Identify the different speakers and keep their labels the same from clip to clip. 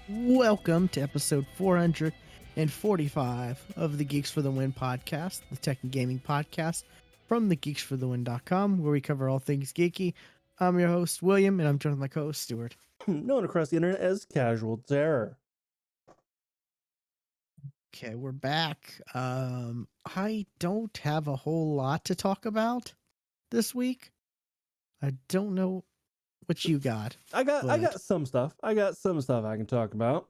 Speaker 1: Welcome to episode 445 of the Geeks for the Win podcast, the tech and gaming podcast from the GeeksFTW.com, where we cover all things geeky. I'm your host, William, and I'm joined with my co-host, Stuart.
Speaker 2: Known across the internet as Casual Terror.
Speaker 1: Okay, we're back. I don't have a whole lot to talk about this week. I don't know what you got.
Speaker 2: I got some stuff. I can talk about.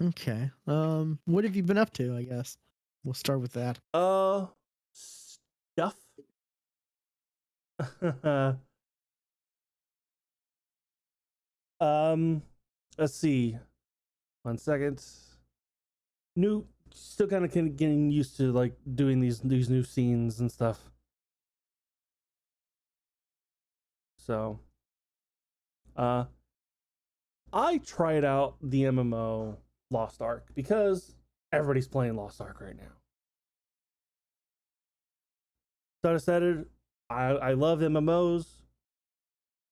Speaker 1: Okay. What have you been up to, I guess? We'll start with that.
Speaker 2: Stuff. Let's see. 1 second. Still kind of getting used to like doing these new scenes and stuff. So, I tried out the MMO Lost Ark because everybody's playing Lost Ark right now. So I decided I love MMOs.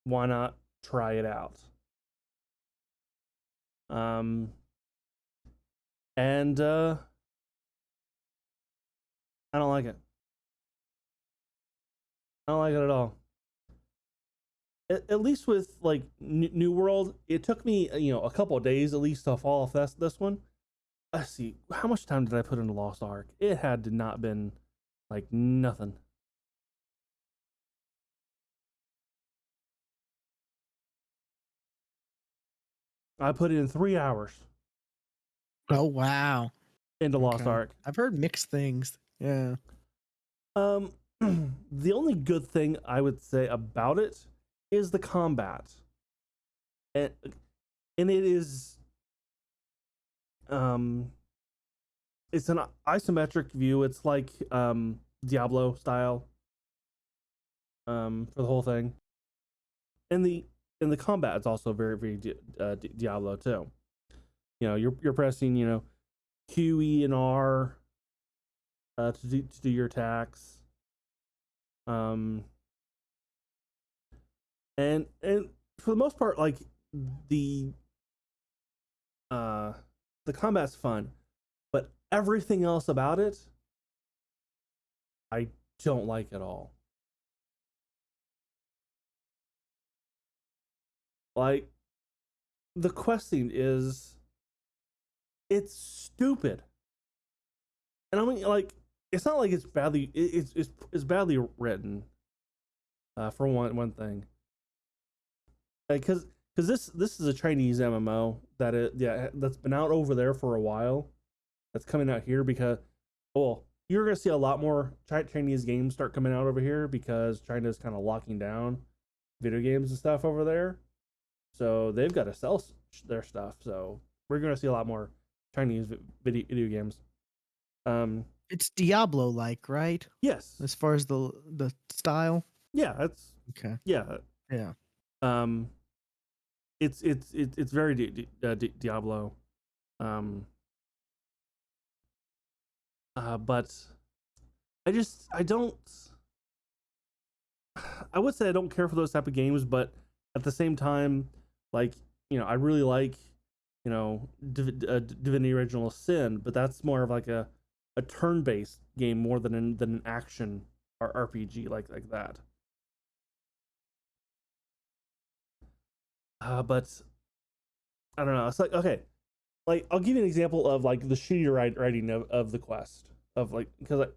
Speaker 2: Why not try it out? And I don't like it. I don't like it at all. At least with like New World, it took me a couple of days at least to fall off this one. Let's see, how much time did I put into Lost Ark? It had to not been like nothing. I put in 3 hours.
Speaker 1: Oh wow!
Speaker 2: Into Lost Ark.
Speaker 1: I've heard mixed things. Yeah.
Speaker 2: The only good thing I would say about it is the combat, and it is it's an isometric view. It's like Diablo style for the whole thing, and the combat is also very Diablo too. You're pressing Q, E, and R to do your attacks. And for the most part, like the combat's fun, but everything else about it, I don't like at all. Like the questing it's stupid, and I mean, like, it's not like it's badly it's badly written. For one thing. Because this is a Chinese MMO that's been out over there for a while, that's coming out here because you're gonna see a lot more Chinese games start coming out over here because China's kind of locking down video games and stuff over there, so they've got to sell their stuff. So we're gonna see a lot more Chinese video games.
Speaker 1: It's Diablo like, right?
Speaker 2: Yes.
Speaker 1: As far as the style.
Speaker 2: Yeah, that's
Speaker 1: okay.
Speaker 2: Yeah. It's very Diablo, but I would say I don't care for those type of games, but at the same time, like, I really like, Divinity Original Sin, but that's more of like a turn-based game more than an action or RPG like that. But I don't know. It's like, okay, like I'll give you an example of like the shitty writing of the quest, of like, because like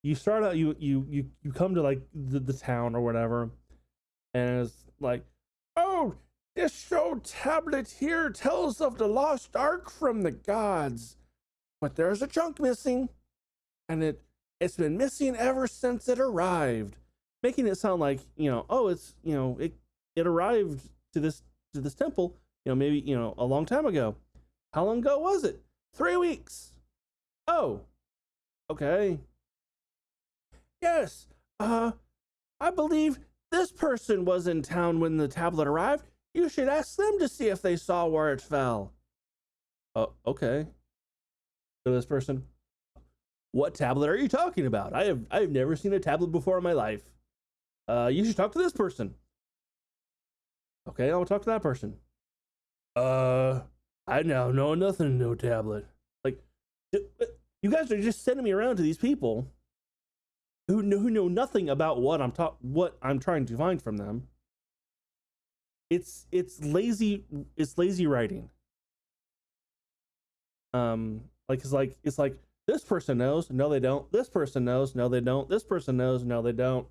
Speaker 2: you start out, you come to like the town or whatever, and it's like, oh, this show tablet here tells of the lost ark from the gods, but there's a chunk missing, and it's been missing ever since it arrived, making it sound like it arrived to this temple, maybe a long time ago. How long ago was it? 3 weeks. Oh, okay. Yes, I believe this person was in town when the tablet arrived. You should ask them to see if they saw where it fell. Oh, okay. To this person, what tablet are you talking about? I have never seen a tablet before in my life. You should talk to this person. Okay, I'll talk to that person. I now know nothing, no tablet. Like, you guys are just sending me around to these people who know nothing about what I'm trying to find from them. It's lazy writing. It's like this person knows, no they don't. This person knows, no they don't. This person knows, no they don't.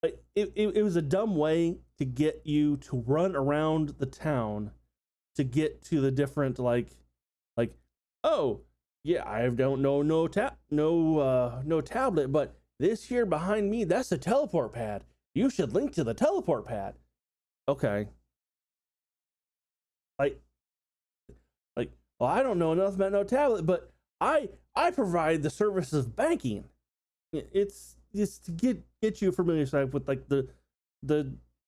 Speaker 2: Like it was a dumb way to get you to run around the town to get to the different like oh yeah, I don't know no tablet, but this here behind me, that's a teleport pad. You should link to the teleport pad. Okay. Like well, I don't know enough about no tablet, but I provide the service of banking. It's to get you familiar with like the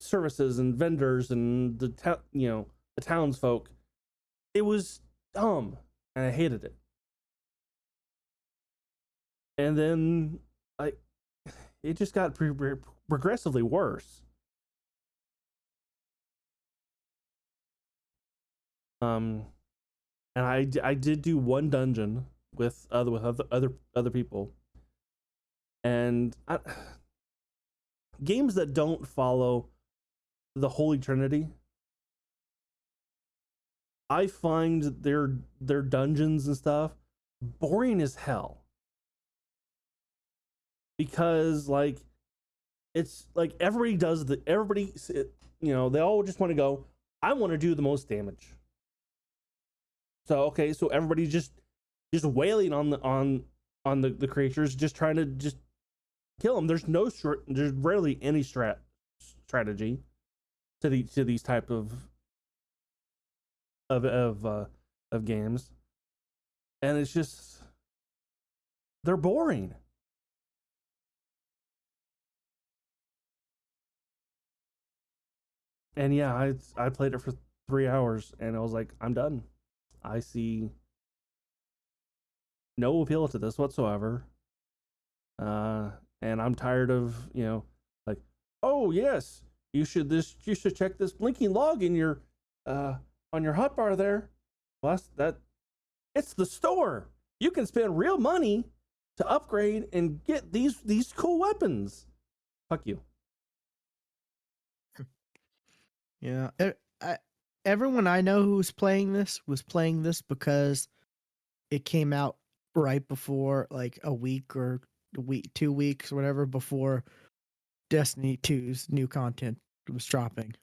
Speaker 2: services and vendors and the townsfolk. It was dumb and I hated it. And then it just got progressively worse. And I did do one dungeon with other people, and games that don't follow the Holy Trinity, I find their dungeons and stuff boring as hell. Because like it's like everybody they all just want to go, I want to do the most damage. So okay, so everybody's just wailing on the creatures, just trying to just kill them. There's rarely any strategy to these type of games, and it's just they're boring. And yeah, I played it for 3 hours, and I was like, I'm done. I see no appeal to this whatsoever. And I'm tired of, like, oh yes, you should check this blinking log in your on your hotbar there. Well, it's the store. You can spend real money to upgrade and get these cool weapons. Fuck you.
Speaker 1: Yeah, everyone I know who was playing this because it came out right before, like a week or 2 weeks or whatever before Destiny 2's new content was dropping.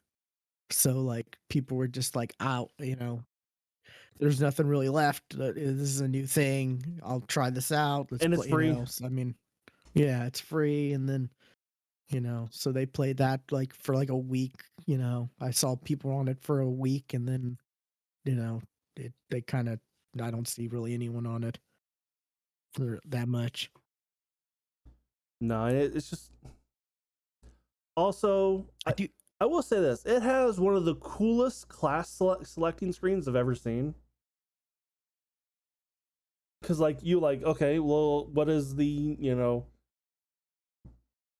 Speaker 1: So like people were just like out, there's nothing really left. This is a new thing. I'll try this out. Let's
Speaker 2: And it's free.
Speaker 1: So, I mean, yeah, it's free, and then so they played that like for like a week. I saw people on it for a week, and then they kind of, I don't see really anyone on it for that much.
Speaker 2: No, it's just also I will say this: it has one of the coolest class selecting screens I've ever seen. Because okay, well, what is the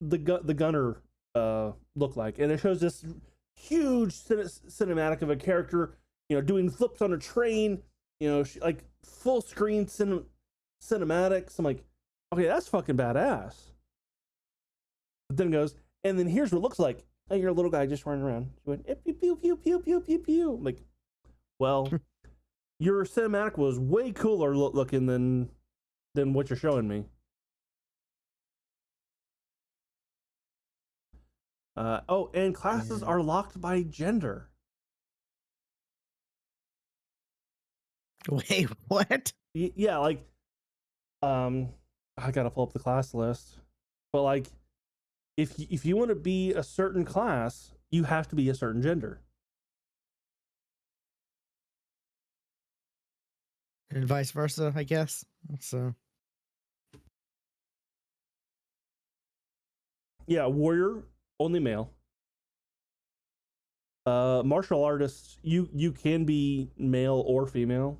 Speaker 2: the gunner look like? And it shows this huge cinematic of a character doing flips on a train, like full screen cinematics. I'm like, okay, that's fucking badass. But then it goes, and then here's what it looks like. Oh, you're a little guy just running around. She went, pew pew pew pew pew pew pew. I'm like, well, your cinematic was way cooler looking than what you're showing me. And classes are locked by gender.
Speaker 1: Wait, what?
Speaker 2: Yeah, like, I gotta pull up the class list, but like, if you want to be a certain class, you have to be a certain gender.
Speaker 1: And vice versa, I guess. So
Speaker 2: yeah, warrior only male. Martial artists, you can be male or female.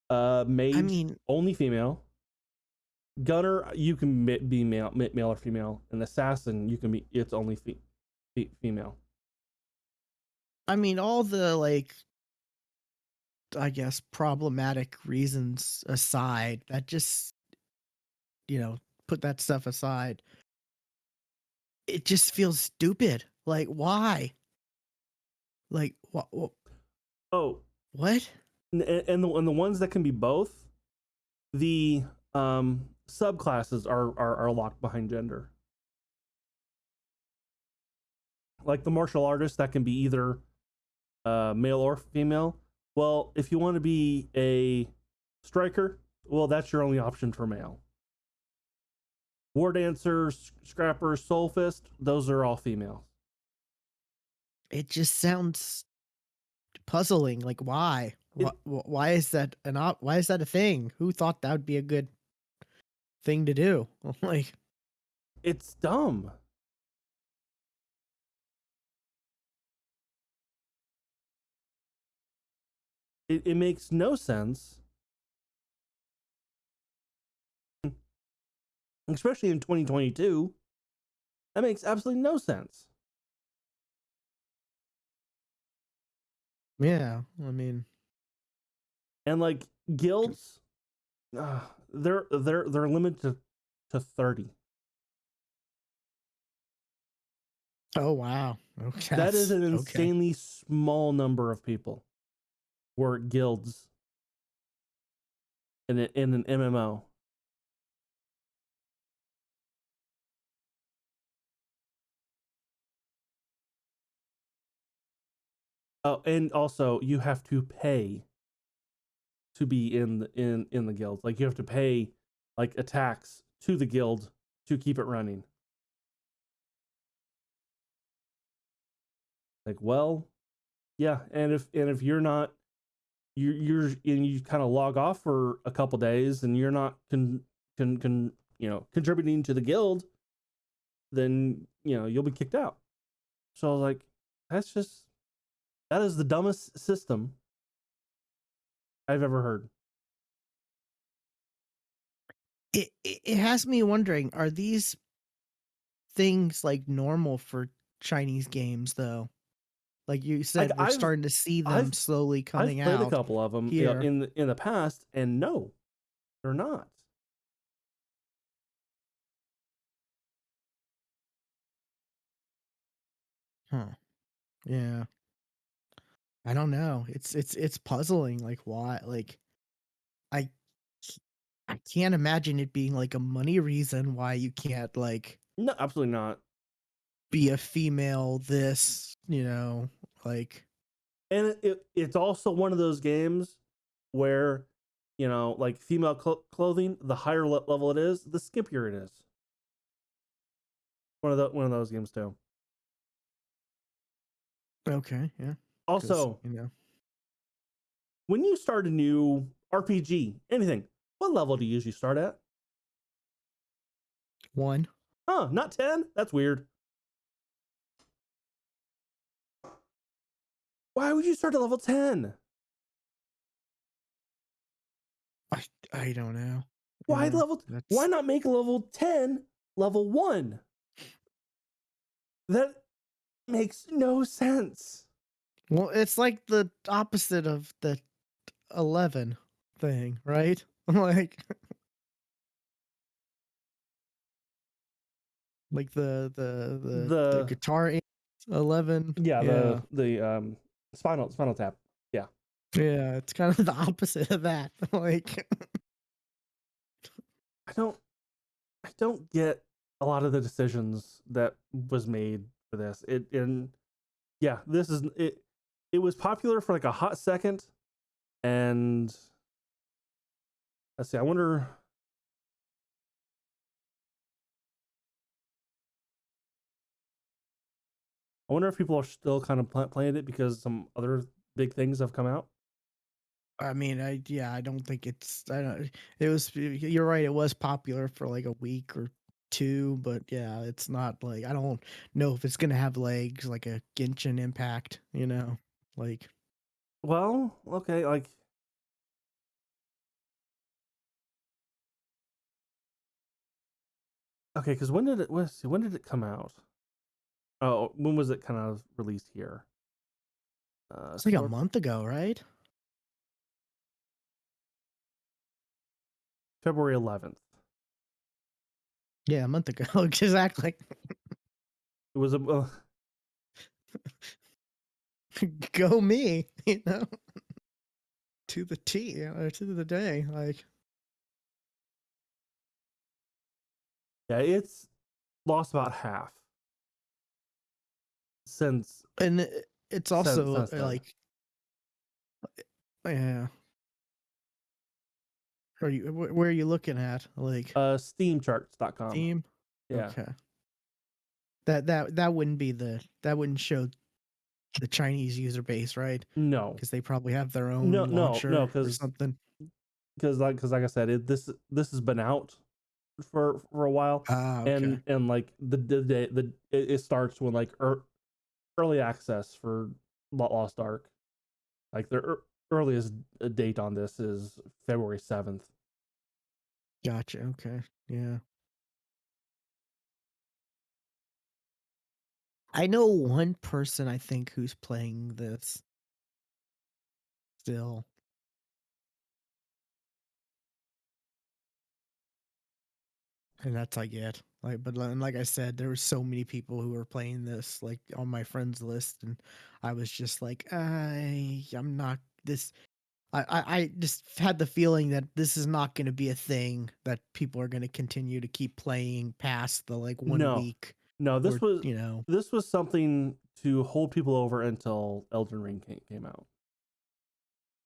Speaker 1: I
Speaker 2: Mage
Speaker 1: mean,
Speaker 2: only female. Gunner, you can be male or female. And assassin, you can be, it's only female.
Speaker 1: all the like, I guess problematic reasons aside, that just, you know, put that stuff aside. It just feels stupid. Like, why? Like,
Speaker 2: Oh,
Speaker 1: what?
Speaker 2: and the ones that can be both, the subclasses are locked behind gender. Like the martial artist, that can be either male or female. Well, if you want to be a striker, well, that's your only option for male. War dancers, scrappers, soul fist, those are all female.
Speaker 1: It just sounds puzzling. Like, why?
Speaker 2: It,
Speaker 1: Why is that why is that a thing? Who thought that would be a good thing to do? Like,
Speaker 2: it's dumb. It makes no sense, especially in 2022. That makes absolutely no sense.
Speaker 1: yeah, I mean,
Speaker 2: And like guilds, they're limited to 30.
Speaker 1: oh wow, okay,
Speaker 2: That is
Speaker 1: that's
Speaker 2: an
Speaker 1: okay.
Speaker 2: insanely small number of people were guilds in an MMO. Oh, and also you have to pay to be in the guild. Like you have to pay like attacks to the guild to keep it running. Like, well, yeah, and if you're not you're and you kind of log off for a couple days and you're not contributing to the guild, then you'll be kicked out. So I was like, that is the dumbest system I've ever heard.
Speaker 1: It has me wondering: are these things like normal for Chinese games, though? Like you
Speaker 2: Like
Speaker 1: said, we're starting to see them
Speaker 2: I've
Speaker 1: slowly
Speaker 2: I've
Speaker 1: coming
Speaker 2: played a
Speaker 1: out
Speaker 2: couple of them
Speaker 1: here.
Speaker 2: in the past, and no, they're not.
Speaker 1: Huh? Yeah. I don't know. It's puzzling. Like why? Like I I can't imagine it being like a money reason why you can't like
Speaker 2: No, absolutely not.
Speaker 1: be a female. This, like
Speaker 2: And it's also one of those games where like female clothing, the higher level it is, the skimpier it is. One of those games too.
Speaker 1: okay, yeah, because
Speaker 2: Also, when you start a new RPG, anything, what level do you usually start at?
Speaker 1: one.
Speaker 2: Huh, not 10? That's weird. Why would you start at level 10?
Speaker 1: I don't know.
Speaker 2: Why
Speaker 1: Yeah,
Speaker 2: level why
Speaker 1: that's
Speaker 2: not make level 10 level 1? That makes no sense.
Speaker 1: well, it's like the opposite of the 11 thing, right? Like like the
Speaker 2: The
Speaker 1: guitar 11.
Speaker 2: Yeah,
Speaker 1: Yeah.
Speaker 2: the spinal tap. Yeah.
Speaker 1: Yeah, it's kind of the opposite of that. Like
Speaker 2: I don't I don't get a lot of the decisions that was made for this. And yeah, this is it. It was popular for like a hot second, and let's see. I wonder if people are still kind of playing it because some other big things have come out.
Speaker 1: I don't think I don't it was you're right, it was popular for like a week or two, but yeah, it's not like I don't know if it's gonna have legs like a Genshin Impact, Like
Speaker 2: Well, okay, like Okay, because when did it come out? Oh, when was it kind of released here?
Speaker 1: It's like a
Speaker 2: Store
Speaker 1: month ago, right?
Speaker 2: February 11th.
Speaker 1: Yeah, a month ago. Exactly.
Speaker 2: It was a
Speaker 1: Go me, you know, to the T, you know, to the day. Like,
Speaker 2: yeah, it's lost about half since
Speaker 1: and it's also
Speaker 2: then.
Speaker 1: like, yeah. Are you where are you looking at? Like
Speaker 2: Steamcharts.com.
Speaker 1: Steam?
Speaker 2: Yeah.
Speaker 1: Okay. That wouldn't be that wouldn't show the Chinese user base, right?
Speaker 2: No.
Speaker 1: Because they probably have their
Speaker 2: No,
Speaker 1: own
Speaker 2: no, no,
Speaker 1: launcher or something.
Speaker 2: because like I said, this has been out for a while,
Speaker 1: Ah, okay.
Speaker 2: and like it starts when like early access for Lost Ark. Like the earliest date on this is February 7th.
Speaker 1: Gotcha. Okay. Yeah. I know one person I think who's playing this still. And that's like it. Like, but like I said, there were so many people who were playing this, like on my friends list, and I was just like, I'm not this. I just had the feeling that this is not going to be a thing that people are going to continue to keep playing past the like one
Speaker 2: No,
Speaker 1: week
Speaker 2: no,
Speaker 1: or you know,
Speaker 2: this was something to hold people over until Elden Ring came out.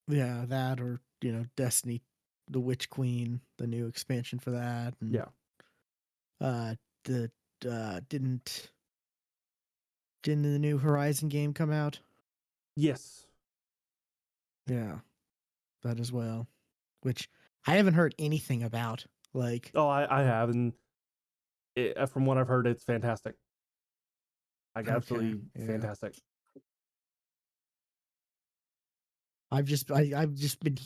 Speaker 1: yeah, that or you know, Destiny, the Witch Queen, the new expansion for that, and
Speaker 2: Yeah.
Speaker 1: uh, the didn't the new Horizon game come out?
Speaker 2: Yes.
Speaker 1: Yeah, that as well. Which I haven't heard anything about. Like,
Speaker 2: Oh, I have, and from what I've heard, it's fantastic. Like
Speaker 1: okay,
Speaker 2: absolutely
Speaker 1: yeah.
Speaker 2: fantastic.
Speaker 1: I've just been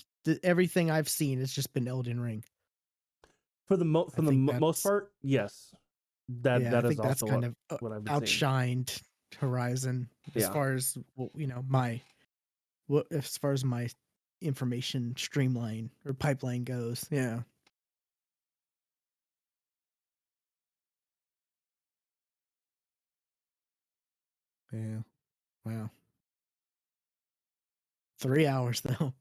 Speaker 1: everything I've seen has just been Elden Ring.
Speaker 2: For
Speaker 1: I
Speaker 2: the
Speaker 1: think
Speaker 2: most
Speaker 1: that's
Speaker 2: part, yes.
Speaker 1: yeah, I
Speaker 2: That is
Speaker 1: think that's
Speaker 2: also
Speaker 1: kind of
Speaker 2: what I've been seeing.
Speaker 1: outshined Horizon as
Speaker 2: Yeah.
Speaker 1: far as well, you know, as far as my information streamline or pipeline goes. Yeah. Yeah. Wow. 3 hours though.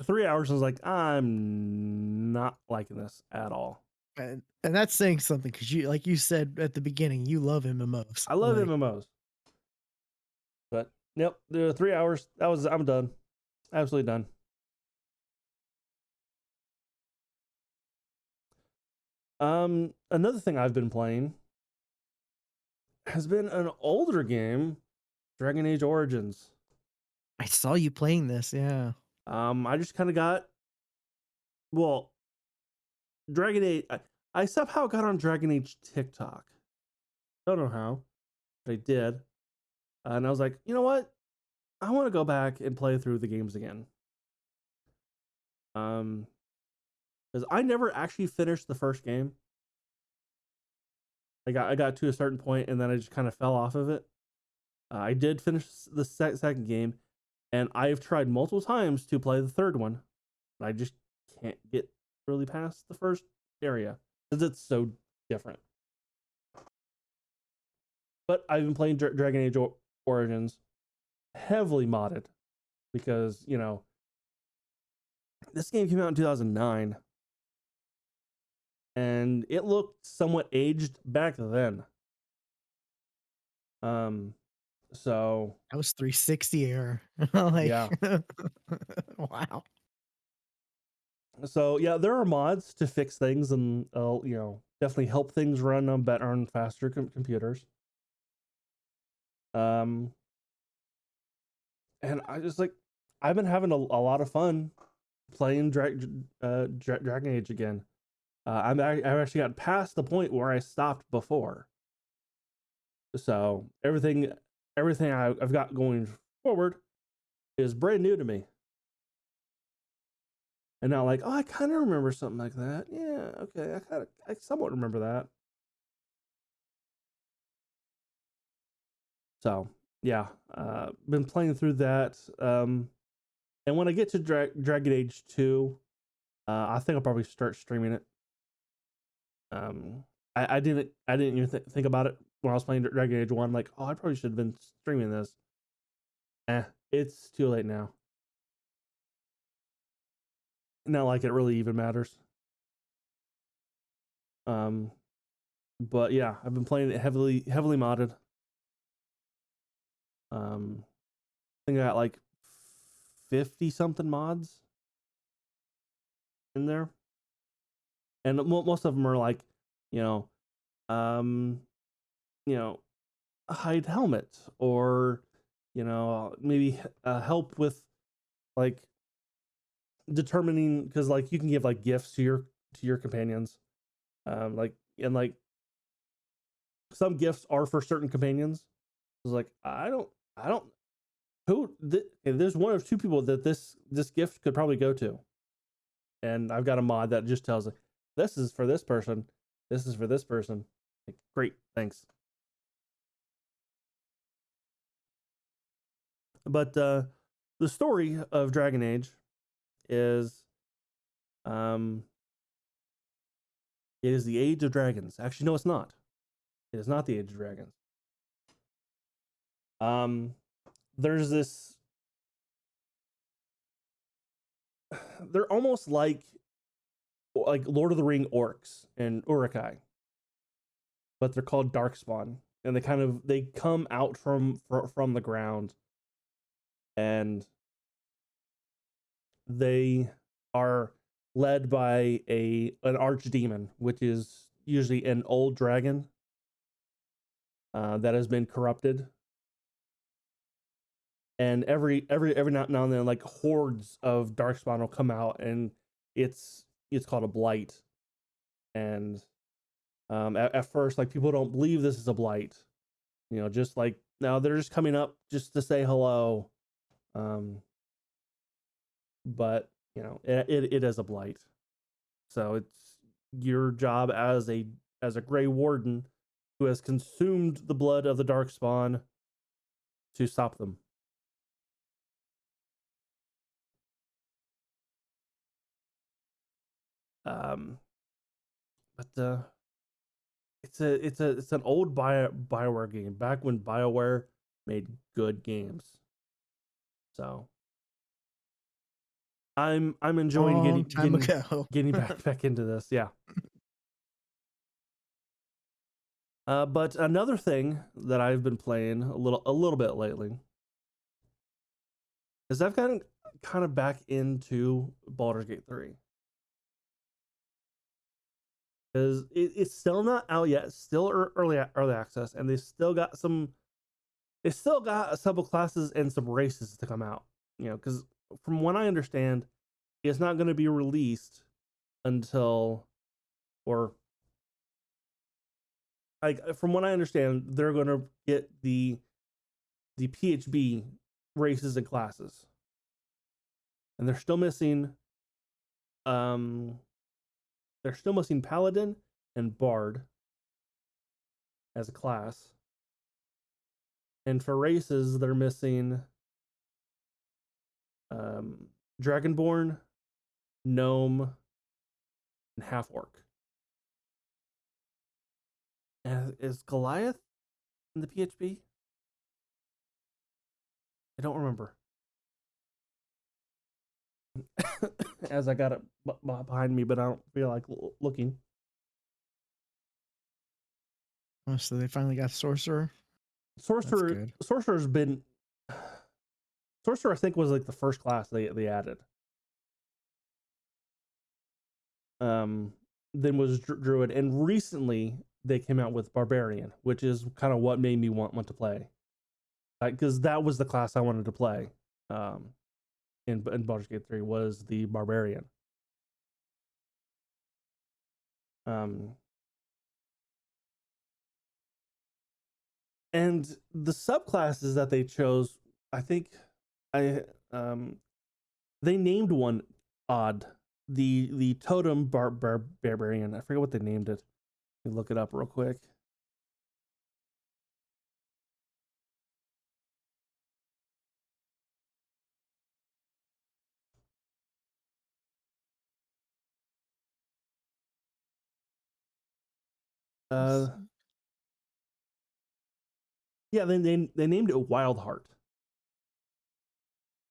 Speaker 2: 3 hours I was like, I'm not liking this at all.
Speaker 1: And that's saying something because you like you said at the beginning, you love MMOs.
Speaker 2: I love
Speaker 1: Like,
Speaker 2: MMOs, but nope, the 3 hours. I'm done, absolutely done. Another thing I've been playing has been an older game, Dragon Age Origins.
Speaker 1: I saw you playing this. Yeah.
Speaker 2: I just kind of got well, Dragon Age. I somehow got on Dragon Age TikTok. Don't know how, but I did, and I was like, you know what? I want to go back and play through the games again. Um, because I never actually finished the first game. I got to a certain point and then I just kind of fell off of it. I did finish the second game, and I've tried multiple times to play the third one, but I just can't get really past the first area because it's so different. But I've been playing Dragon Age Origins, heavily modded, because you know this game came out in 2009, and it looked somewhat aged back then. Um, so
Speaker 1: That was 360 era. Like,
Speaker 2: yeah,
Speaker 1: wow.
Speaker 2: so yeah, there are mods to fix things and you know, definitely help things run on better and faster computers. Um, and I just like I've been having a lot of fun playing Dragon Age again. I've actually got past the point where I stopped before. So everything I've got going forward is brand new to me. And now like, oh, I kind of remember something like that. Yeah, okay, I somewhat remember that. So yeah, been playing through that. And when I get to Dragon Age 2, I think I'll probably start streaming it. I didn't even think about it when I was playing Dragon Age 1. Like, oh, I probably should have been streaming this. It's too late now. Not like it really even matters. But yeah, I've been playing it heavily modded. I think I got like 50 something mods in there, and most of them are like, you know, um, you know, hide helmet, or maybe help with like determining, because like you can give like gifts to your companions, like, and like some gifts are for certain companions. It's like I don't there's one or two people that this gift could probably go to, and I've got a mod that just tells it, this is for this person, this is for this person. Like, great, thanks. But the story of Dragon Age is, it is the Age of Dragons. Actually, no, it's not. It is not the Age of Dragons. There's this. They're almost like Lord of the Ring orcs and Urukai, but they're called Darkspawn, and they come out from the ground, and they are led by an archdemon, which is usually an old dragon that has been corrupted. And every now and then, like, hordes of Darkspawn will come out, and it's called a blight. And at first, like, people don't believe this is a blight, just like, now they're just coming up just to say hello. But it is a blight. So it's your job as a Grey Warden who has consumed the blood of the Darkspawn to stop them. But it's an old BioWare game, back when BioWare made good games. So I'm enjoying getting back into this. Yeah. But another thing that I've been playing a little bit lately is I've gotten kind of back into Baldur's Gate 3. Because it's still not out yet. It's still early access, and they still got a couple classes and some races to come out. Because from what I understand, it's not going to be released until, or like, from what I understand, they're going to get the PHB races and classes, and they're still missing Paladin and Bard as a class. And for races, they're missing Dragonborn, Gnome, and Half Orc. And is Goliath in the PHB? I don't remember. As I got it behind me, but I don't feel like looking.
Speaker 1: Oh, so they finally got Sorcerer.
Speaker 2: Sorcerer's been. Sorcerer, I think, was like the first class they added. Then was Druid, and recently they came out with Barbarian, which is kind of what made me want to play, because that was the class I wanted to play. In Baldur's Gate 3 was the Barbarian. And the subclasses that they chose, I think, they named one odd, the Totem Barbarian. I forget what they named it. Let me look it up real quick. Uh, yeah, they named it Wild Heart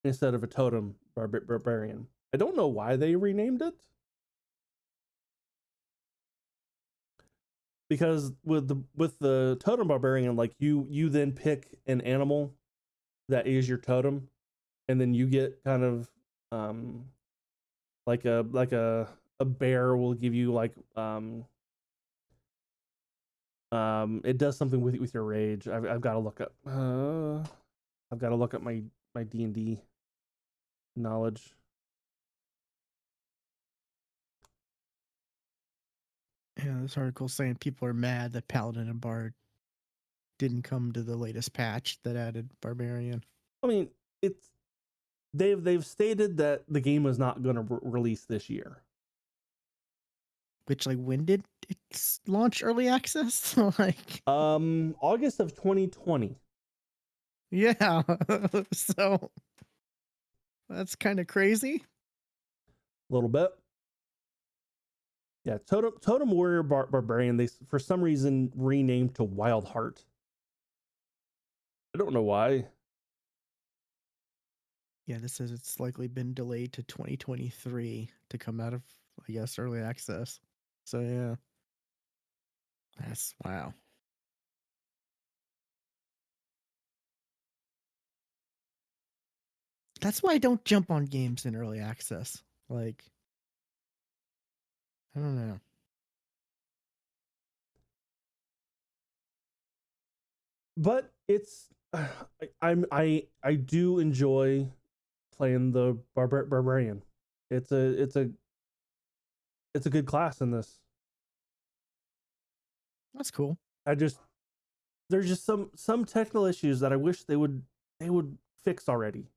Speaker 2: instead of a totem barbarian. I don't know why they renamed it. Because with the totem barbarian, like you then pick an animal that is your totem, and then you get kind of like a bear will give you like it does something with your rage. I've got to look up I've got to look up my D&D knowledge.
Speaker 1: Yeah, this article saying people are mad that Paladin and Bard didn't come to the latest patch that added Barbarian.
Speaker 2: I mean, it's they've stated that the game was not going to release this year.
Speaker 1: Which, like, when did it launch early access? Like,
Speaker 2: August of 2020.
Speaker 1: yeah. So that's kind of crazy.
Speaker 2: A little bit. Yeah, Totem Warrior Barbarian, they for some reason renamed to Wild Heart. I don't know why.
Speaker 1: Yeah, this says it's likely been delayed to 2023 to come out of, I guess, early access. So yeah. That's wow. That's why I don't jump on games in early access. Like, I don't know.
Speaker 2: But it's I do enjoy playing the barbarian. It's a good class in this.
Speaker 1: That's cool.
Speaker 2: I just there's just some technical issues that I wish they would fix already.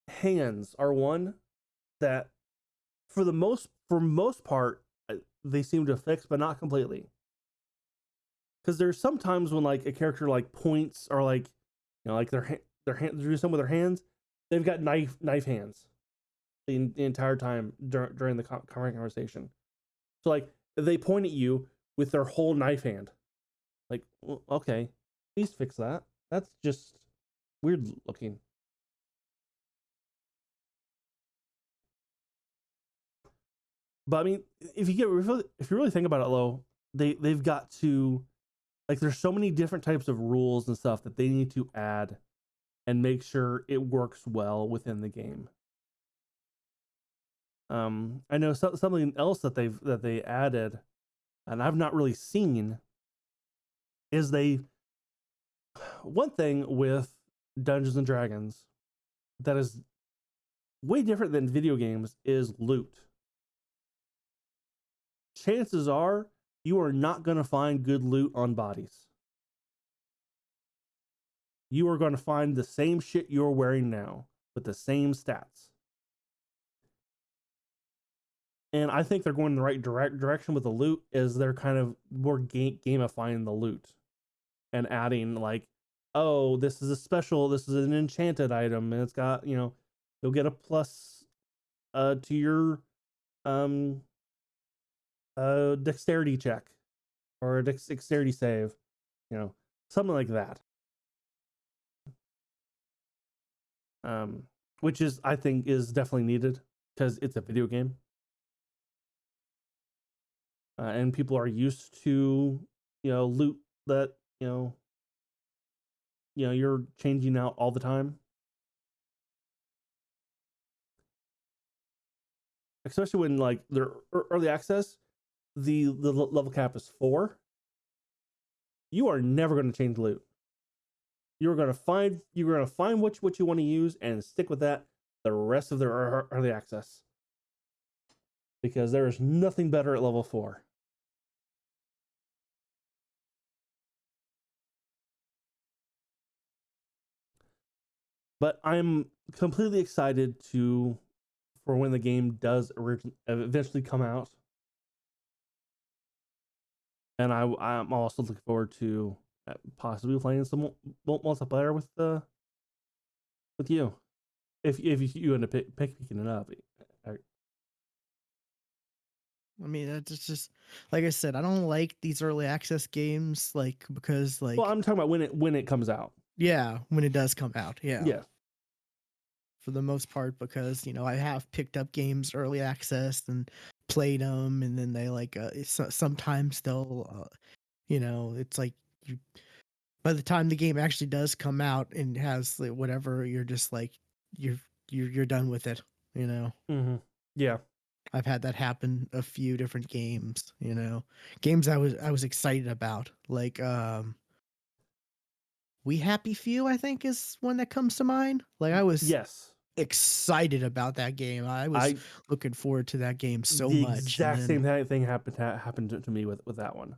Speaker 2: Hands are one that for most part they seem to fix, but not completely. Because there's sometimes when like a character like points or like like their hand they're doing something with their hands, they've got knife hands the entire time during the conversation. So like they point at you with their whole knife hand. Like, well, okay, please fix that. That's just weird looking. But I mean, if you really think about it, though, they've got to like there's so many different types of rules and stuff that they need to add and make sure it works well within the game. I know something else that they added, and I've not really seen, is one thing with Dungeons and Dragons that is way different than video games is loot. Chances are you are not going to find good loot on bodies. You are going to find the same shit you're wearing now with the same stats. And I think they're going in the right direction with the loot, is they're kind of more gamifying the loot and adding like, oh, this is an enchanted item, and it's got, you'll get a plus to your dexterity check or a dexterity save, something like that. Which is, I think, is definitely needed because it's a video game. And people are used to, loot that, you're changing out all the time. Especially when like they're early access, the level cap is 4. You are never going to change loot. You're going to find what you want to use and stick with that the rest of the early access. Because there is nothing better at level 4. But I'm completely excited for when the game does eventually come out. And I'm also looking forward to possibly playing some multiplayer with you, if you end up picking it up.
Speaker 1: I mean, it's just like I said, I don't like these early access games, like because
Speaker 2: Well,
Speaker 1: like
Speaker 2: I'm talking about when it comes out.
Speaker 1: yeah, when it does come out, yeah.
Speaker 2: Yeah.
Speaker 1: For the most part, because I have picked up games early access and played them, and then they like sometimes they'll it's like you, by the time the game actually does come out and has like, whatever, you're just like you're you're done with it. You know,
Speaker 2: Mm-hmm. Yeah.
Speaker 1: I've had that happen a few different games. Games I was excited about, like We Happy Few, I think is one that comes to mind. Like I was
Speaker 2: Yes.
Speaker 1: excited about that game. I was
Speaker 2: I
Speaker 1: looking forward to that game so
Speaker 2: the
Speaker 1: much, and
Speaker 2: exact
Speaker 1: then
Speaker 2: same thing happened to me with that one.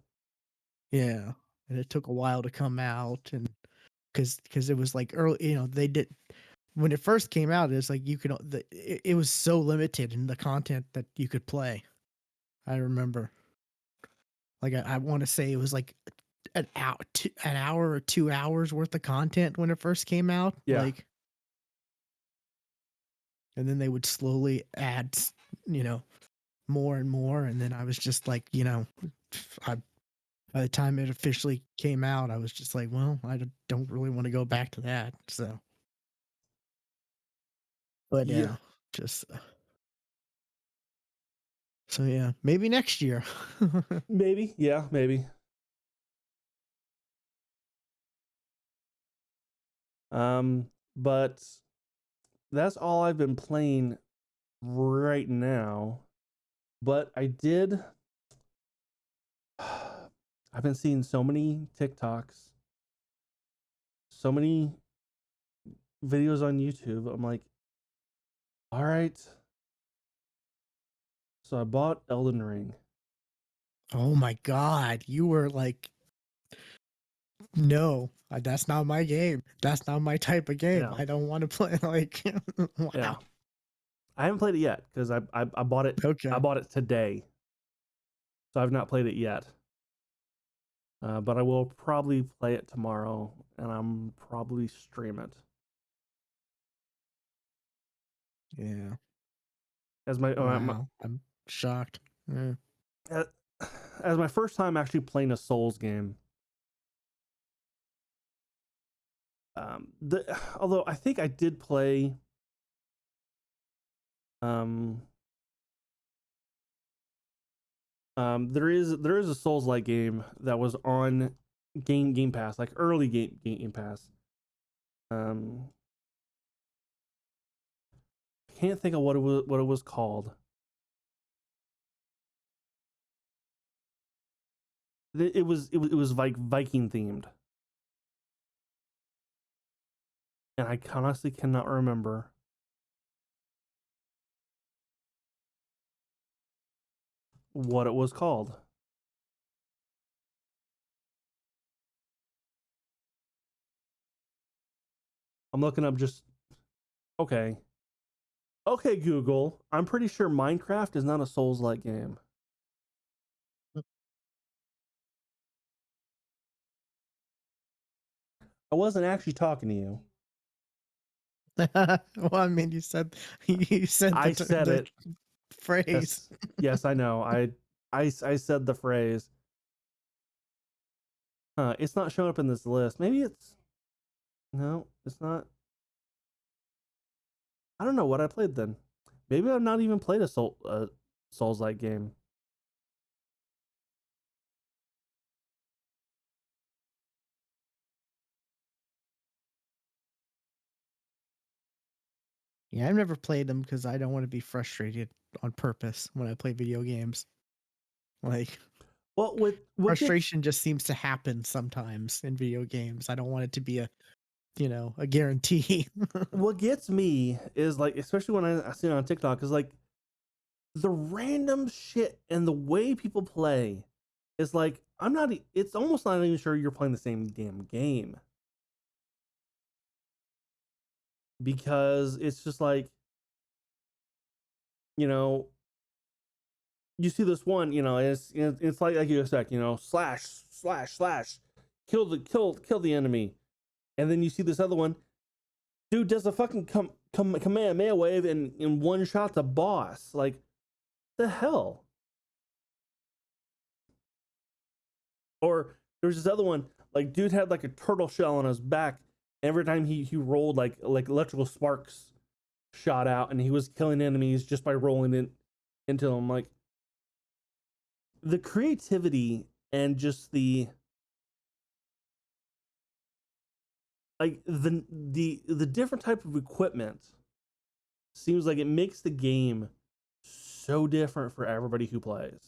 Speaker 1: yeah, and it took a while to come out, and because it was like early, they did when it first came out. It's like you could it was so limited in the content that you could play. I remember, like I want to say it was like an hour or 2 hours worth of content when it first came out,
Speaker 2: Yeah.
Speaker 1: like, and then they would slowly add, you know, more and more, and then I was just like, I by the time it officially came out, I was just like, well, don't really want to go back to that. So, but
Speaker 2: Yeah.
Speaker 1: yeah, just so yeah, maybe next year.
Speaker 2: Maybe. Yeah. Maybe. But that's all I've been playing right now. But I did. I've been seeing so many TikToks, so many videos on YouTube. I'm like, all right. So I bought Elden Ring.
Speaker 1: Oh my god, you were like, no, that's not my game. That's not my type of game.
Speaker 2: Yeah.
Speaker 1: I don't want to play. Like,
Speaker 2: Yeah.
Speaker 1: wow.
Speaker 2: I haven't played it yet because I bought it. I
Speaker 1: Okay.
Speaker 2: bought it today, so I've not played it yet. But I will probably play it tomorrow, and I'm probably stream it
Speaker 1: Yeah.
Speaker 2: as
Speaker 1: Wow. I'm shocked. Yeah.
Speaker 2: uh, as my first time actually playing a Souls game. Although I think I did play um there is a Souls like game that was on Game Pass, like early Game Pass. Um, I can't think of what it was called. It was like Viking themed, and I honestly cannot remember what it was called. I'm looking up just okay. Okay, Google. I'm pretty sure Minecraft is not a Souls like game. I wasn't actually talking to you.
Speaker 1: Well, I mean, you said
Speaker 2: I said
Speaker 1: the
Speaker 2: it.
Speaker 1: phrase.
Speaker 2: Yes, yes, I know. I said the phrase. It's not showing up in this list. Maybe it's no, it's not. I don't know what I played then. Maybe I've not even played a Souls like game.
Speaker 1: Yeah, I've never played them because I don't want to be frustrated on purpose when I play video games. Like,
Speaker 2: Well, what gets
Speaker 1: frustration just seems to happen sometimes in video games. I don't want it to be a guarantee.
Speaker 2: what gets me is like, especially when I see it on TikTok, is like the random shit and the way people play is like I'm not. It's almost not even sure you're playing the same damn game because it's just like you know you see this one, it's like you expect, slash slash slash, kill the enemy, and then you see this other one, dude does a fucking Kamehameha wave and in one shot the boss. Like the hell, Or there was this other one, like dude had like a turtle shell on his back. Every time he rolled, like electrical sparks shot out, and he was killing enemies just by rolling it into them. Like the creativity and just the like the different type of equipment seems like it makes the game so different for everybody who plays.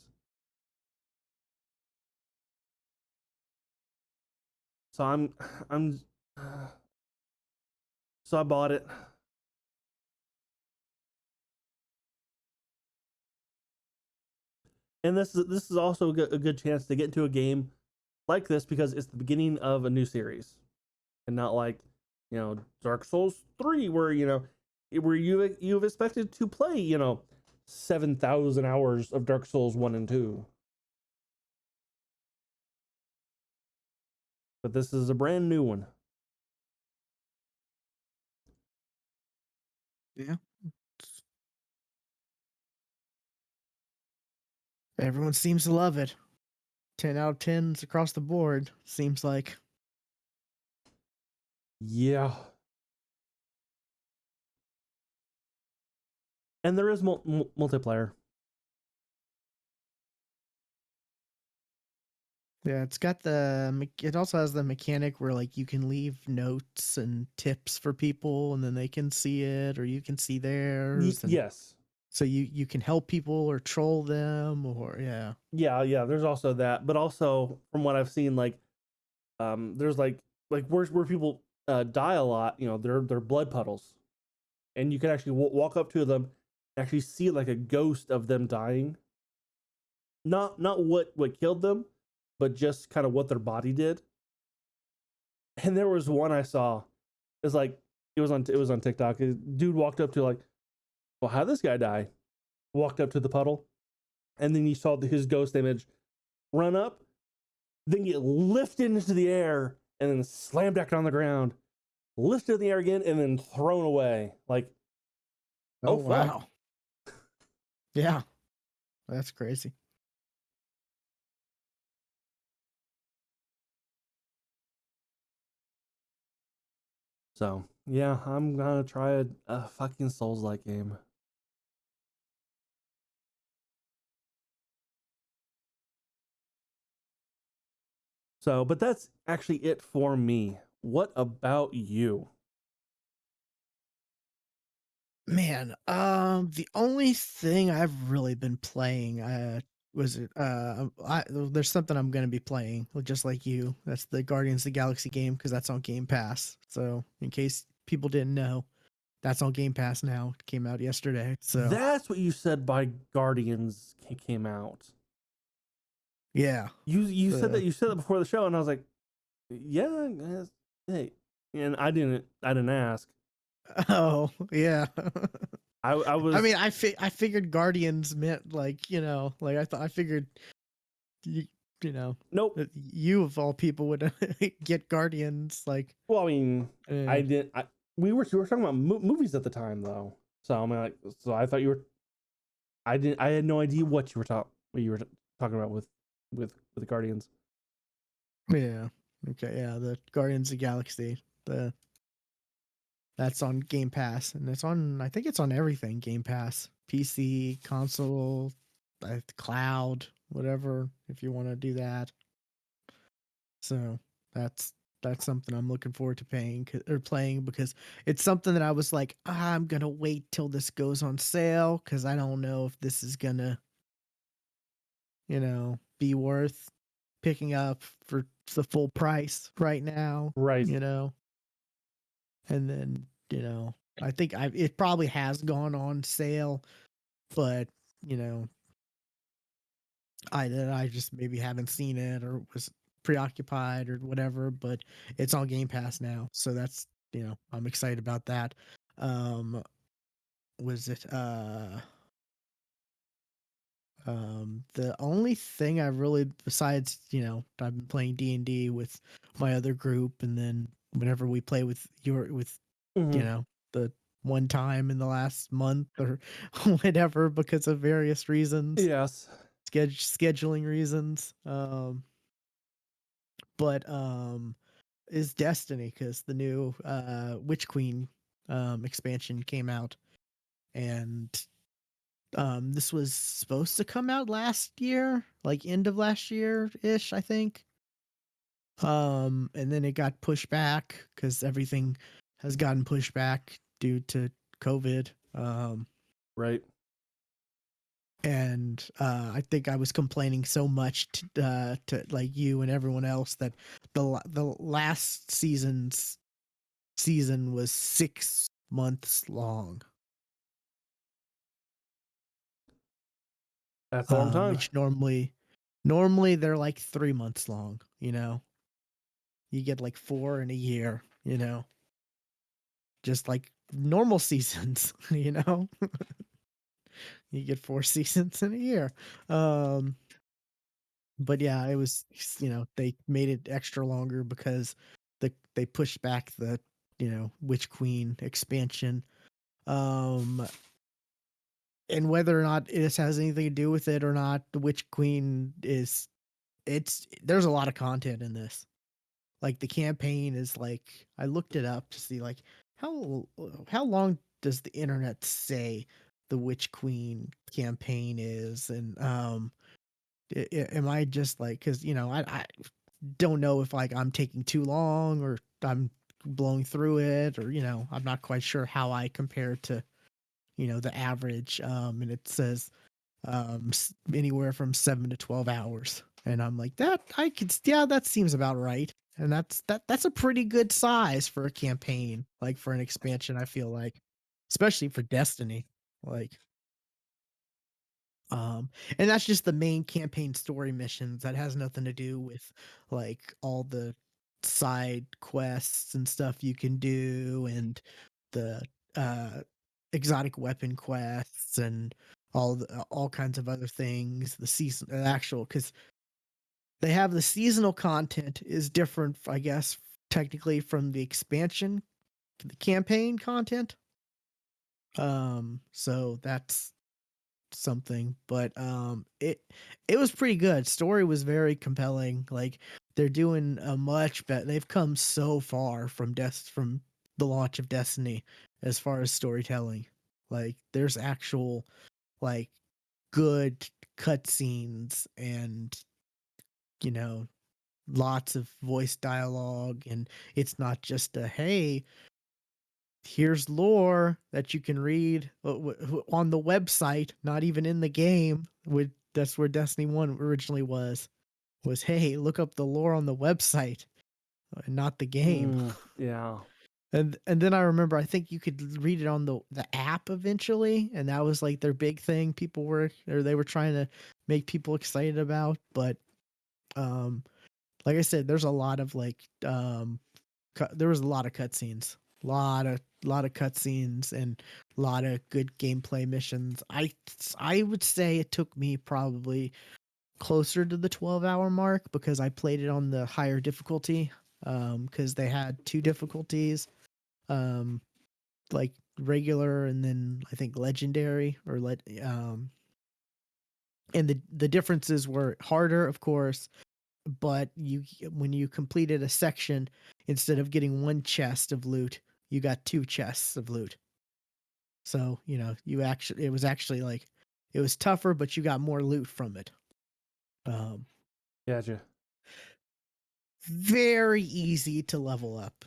Speaker 2: So I'm so I bought it. And this is also a good chance to get into a game like this because it's the beginning of a new series, and not like Dark Souls 3 where where you've expected to play 7,000 hours of Dark Souls 1 and 2. But this is a brand new one.
Speaker 1: Yeah. Everyone seems to love it. 10 out of 10s across the board, seems like.
Speaker 2: Yeah. And there is multiplayer.
Speaker 1: Yeah, it's got it also has the mechanic where like you can leave notes and tips for people and then they can see it or you can see theirs, and
Speaker 2: Yes.
Speaker 1: so you can help people or troll them, or
Speaker 2: Yeah, there's also that, but also from what I've seen, like there's like where people die a lot, they're blood puddles, and you can actually walk up to them and actually see like a ghost of them dying, not what killed them, but just kind of what their body did. And there was one I saw, it's like it was on TikTok. A dude walked up to like, well, how'd this guy die? Walked up to the puddle, and then you saw his ghost image run up, then get lifted into the air, and then slammed back on the ground, lifted in the air again, and then thrown away. Like,
Speaker 1: oh
Speaker 2: oh fuck.
Speaker 1: wow. Yeah, that's crazy.
Speaker 2: So yeah, I'm gonna try a fucking Souls-like game. So, but that's actually it for me. What about you?
Speaker 1: Man, the only thing I've really been playing, was it, there's something I'm gonna be playing, just like you. That's the Guardians of the Galaxy game because that's on Game Pass. So in case people didn't know, that's on Game Pass now. It came out yesterday. So
Speaker 2: That's what you said by Guardians came out.
Speaker 1: yeah,
Speaker 2: You said that
Speaker 1: the
Speaker 2: you said that before the show, and I was like, yeah, hey, and I didn't ask.
Speaker 1: oh yeah.
Speaker 2: I
Speaker 1: I
Speaker 2: was
Speaker 1: mean, I figured Guardians meant like like I figured you, you know
Speaker 2: nope.
Speaker 1: that you of all people would get Guardians like.
Speaker 2: Well, I mean, I
Speaker 1: Eh.
Speaker 2: didn't. We were talking about movies at the time though, so I'm like, so I thought you were. I didn't. I had no idea what you were talking about with the Guardians.
Speaker 1: Yeah. Okay. Yeah. The Guardians of the Galaxy. That's on Game Pass, and it's on. I think it's on everything. Game Pass, PC, console, cloud, whatever. If you want to do that, so that's that's something I'm looking forward to playing because it's something that I was like, I'm gonna wait till this goes on sale because I don't know if this is gonna be worth picking up for the full price right now.
Speaker 2: Right.
Speaker 1: You know, and then I think it probably has gone on sale, but you know I just maybe haven't seen it or was preoccupied or whatever. But it's on Game Pass now, so that's I'm excited about that. Um, was it the only thing I really, besides I've been playing D&D with my other group, and then whenever we play with
Speaker 2: Mm-hmm.
Speaker 1: the one time in the last month or whatever because of various reasons,
Speaker 2: Yes.
Speaker 1: scheduling reasons. but is Destiny, because the new Witch Queen expansion came out, and this was supposed to come out last year, like end of last year ish, I think. And then it got pushed back because everything has gotten pushed back due to COVID.
Speaker 2: Right.
Speaker 1: And I think I was complaining so much to like you and everyone else that the last season was 6 months long,
Speaker 2: That's a long time.
Speaker 1: which normally they're like 3 months long. You get like 4 in a year. Just like normal seasons. You get 4 seasons in a year. But yeah, it was, they made it extra longer because they pushed back the, Witch Queen expansion. Um, and whether or not this has anything to do with it or not, the Witch Queen there's a lot of content in this. Like the campaign is like, I looked it up to see like how long does the internet say the Witch Queen campaign is, and am I just like, because I don't know if like I'm taking too long or I'm blowing through it, or I'm not quite sure how I compare to the average, and it says anywhere from 7 to 12 hours, and I'm like, that I could, yeah, that seems about right, and that's a pretty good size for a campaign, like for an expansion, I feel like, especially for Destiny, like. And that's just the main campaign story missions. That has nothing to do with like all the side quests and stuff you can do, and the uh exotic weapon quests, and all kinds of other things. The season, actual, because they have the seasonal content is different, I guess, technically from the expansion, the campaign content. So that's something, but it was pretty good. Story was very compelling. Like they're doing a much better. They've come so far from the launch of Destiny as far as storytelling. Like there's actual like good cutscenes, and you know lots of voice dialogue, and it's not just a, hey, here's lore that you can read on the website, not even in the game. That's where Destiny 1 originally was, hey, look up the lore on the website, not the game.
Speaker 2: Yeah.
Speaker 1: And then I remember, I think you could read it on the app eventually, and that was like their big thing. They were trying to make people excited about, but um like I said, there's a lot of like there was a lot of cutscenes, lot of cutscenes, and a lot of good gameplay missions. I would say it took me probably closer to the 12-hour mark because I played it on the higher difficulty, because they had two difficulties, um like regular and then I think legendary, and the differences were harder, of course, but when you completed a section, instead of getting one chest of loot, you got two chests of loot. So it was actually like, it was tougher, but you got more loot from it. um
Speaker 2: Gotcha.
Speaker 1: Very easy to level up.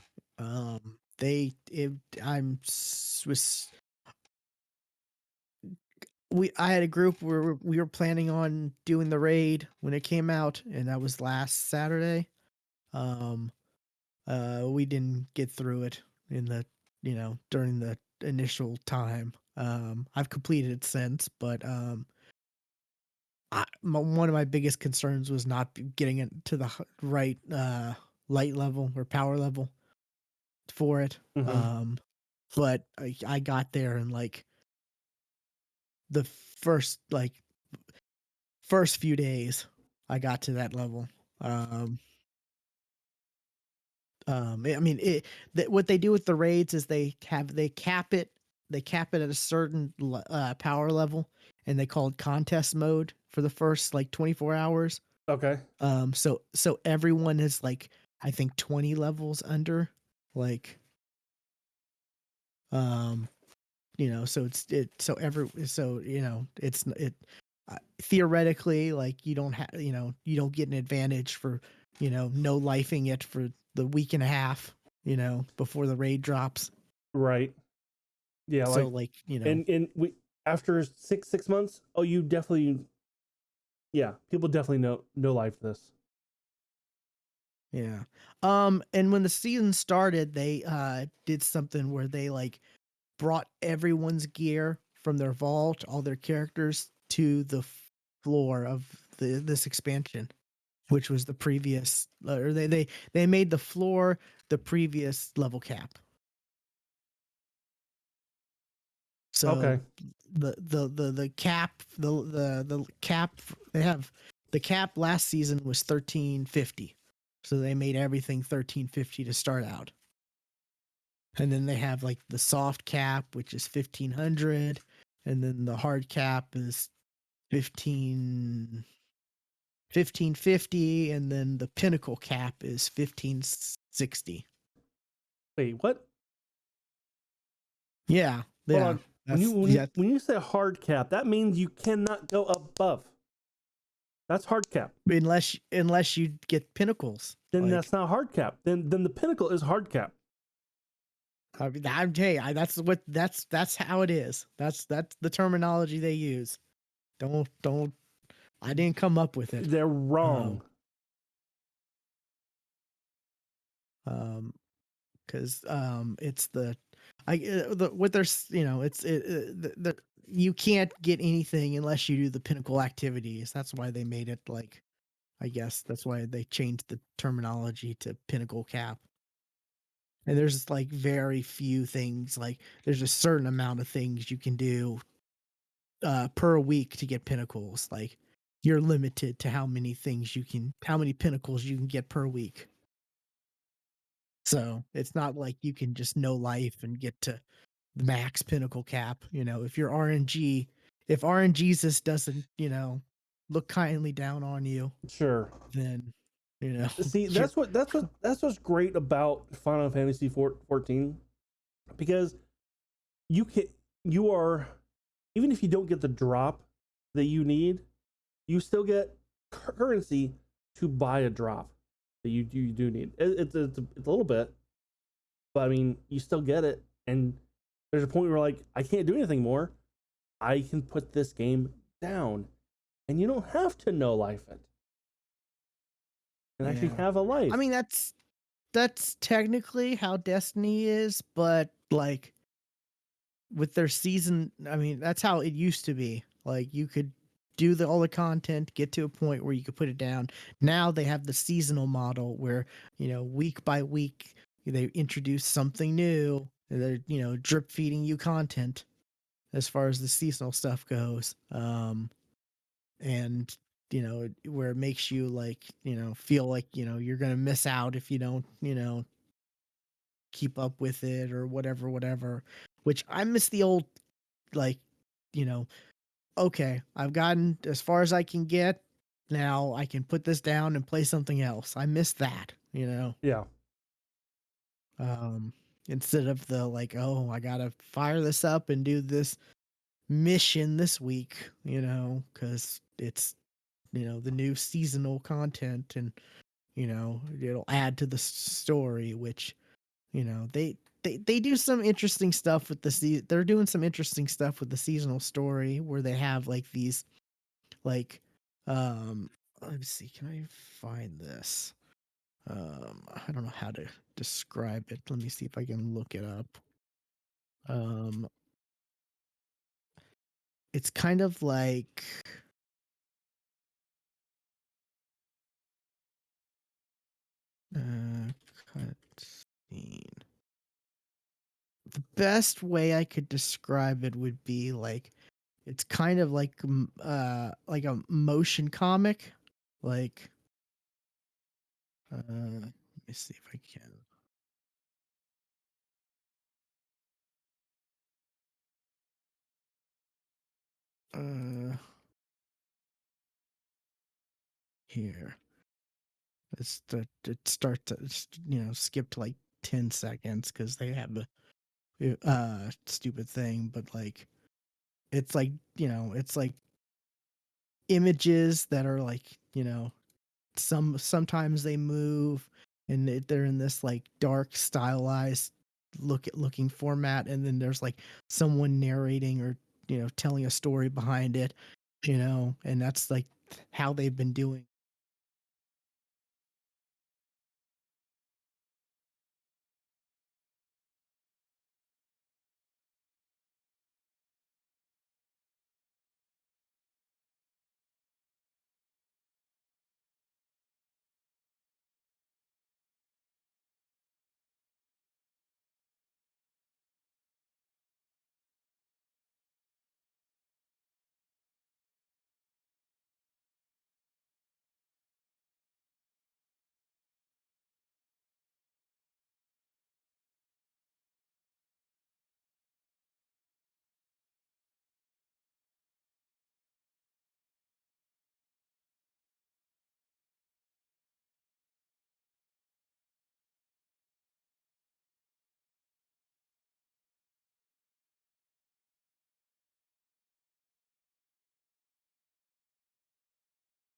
Speaker 1: They it I'm was we I had a group where we were planning on doing the raid when it came out, and that was last Saturday. um we didn't get through it in the during the initial time. I've completed it since, but one of my biggest concerns was not getting it to the right light level or power level for it.
Speaker 2: Mm-hmm.
Speaker 1: But I got there in like the first like first few days. I got to that level. um I mean, what they do with the raids is they cap it at a certain power level, and they call it contest mode for the first like 24 hours.
Speaker 2: Okay.
Speaker 1: So everyone is like, I think 20 levels under, like, um, so theoretically, like, you don't get an advantage for, no lifing it for the week and a half, before the raid drops.
Speaker 2: Right. Yeah.
Speaker 1: So,
Speaker 2: Like,
Speaker 1: like,
Speaker 2: and we after 6 months. Oh, you definitely. Yeah. People definitely know life this.
Speaker 1: yeah. And when the season started, they did something where they like brought everyone's gear from their vault, all their characters, to the floor of this expansion, which was the previous, or they made the floor the previous level cap. So
Speaker 2: Okay.
Speaker 1: the cap the cap they have the cap last season was 1350. So they made everything 1350 to start out. And then they have like the soft cap, which is 1500, and then the hard cap is 15 1550, and then the pinnacle cap is 1560.
Speaker 2: Wait. What?
Speaker 1: Yeah,
Speaker 2: Hold
Speaker 1: yeah.
Speaker 2: on. When you
Speaker 1: That's
Speaker 2: when you
Speaker 1: yeah.
Speaker 2: when you say hard cap, that means you cannot go above. That's hard cap.
Speaker 1: Unless you get pinnacles.
Speaker 2: Then
Speaker 1: Like,
Speaker 2: that's not hard cap. Then the pinnacle is hard cap.
Speaker 1: I mean, that's how it is. That's the terminology they use. Don't I didn't come up with it.
Speaker 2: They're
Speaker 1: Um
Speaker 2: wrong.
Speaker 1: um because it's the what there's you can't get anything unless you do the pinnacle activities. That's why they made it like, I guess that's why they changed the terminology to pinnacle cap. And there's like very few things, like there's a certain amount of things you can do per week to get pinnacles. Like, you're limited to how many pinnacles you can get per week. So it's not like you can just no life and get to the max pinnacle cap. If you're RNG, if RNGesus doesn't, look kindly down on you,
Speaker 2: Sure.
Speaker 1: then you know
Speaker 2: See,
Speaker 1: you're
Speaker 2: that's what's great about Final Fantasy 14, because you can you are, even if you don't get the drop that you need, you still get currency to buy a drop that you do need. It's a little bit, but I mean, you still get it. And there's a point where like, I can't do anything more. I can put this game down, and you don't have to know life it and actually
Speaker 1: yeah.
Speaker 2: have a
Speaker 1: I
Speaker 2: life.
Speaker 1: mean, that's technically how Destiny is, but like with their season, I mean, that's how it used to be. Like, you could do all the content, get to a point where you could put it down. Now they have the seasonal model where, week by week they introduce something new. They're, drip feeding you content as far as the seasonal stuff goes. And where it makes you like, feel like, you're going to miss out if you don't, keep up with it or whatever, which I miss the old, like, you know, okay, I've gotten as far as I can get. Now I can put this down and play something else. I miss that.
Speaker 2: Yeah.
Speaker 1: Um, Instead of the like, oh, I gotta fire this up and do this mission this week, because it's the new seasonal content, and it'll add to the story, which they do some interesting stuff with they're doing some interesting stuff with the seasonal story, where they have like these, like, um let me see, can I find this? I don't know how to describe it. Let me see if I can look it up. um it's kind of like, cutscene. The best way I could describe it would be like, it's kind of like a motion comic, like, let me see if I can. here. It starts to skip to like 10 seconds because they have the stupid thing, but like it's like it's like images that are like sometimes they move and they're in this like dark stylized looking format, and then there's like someone narrating or telling a story behind it, and that's like how they've been doing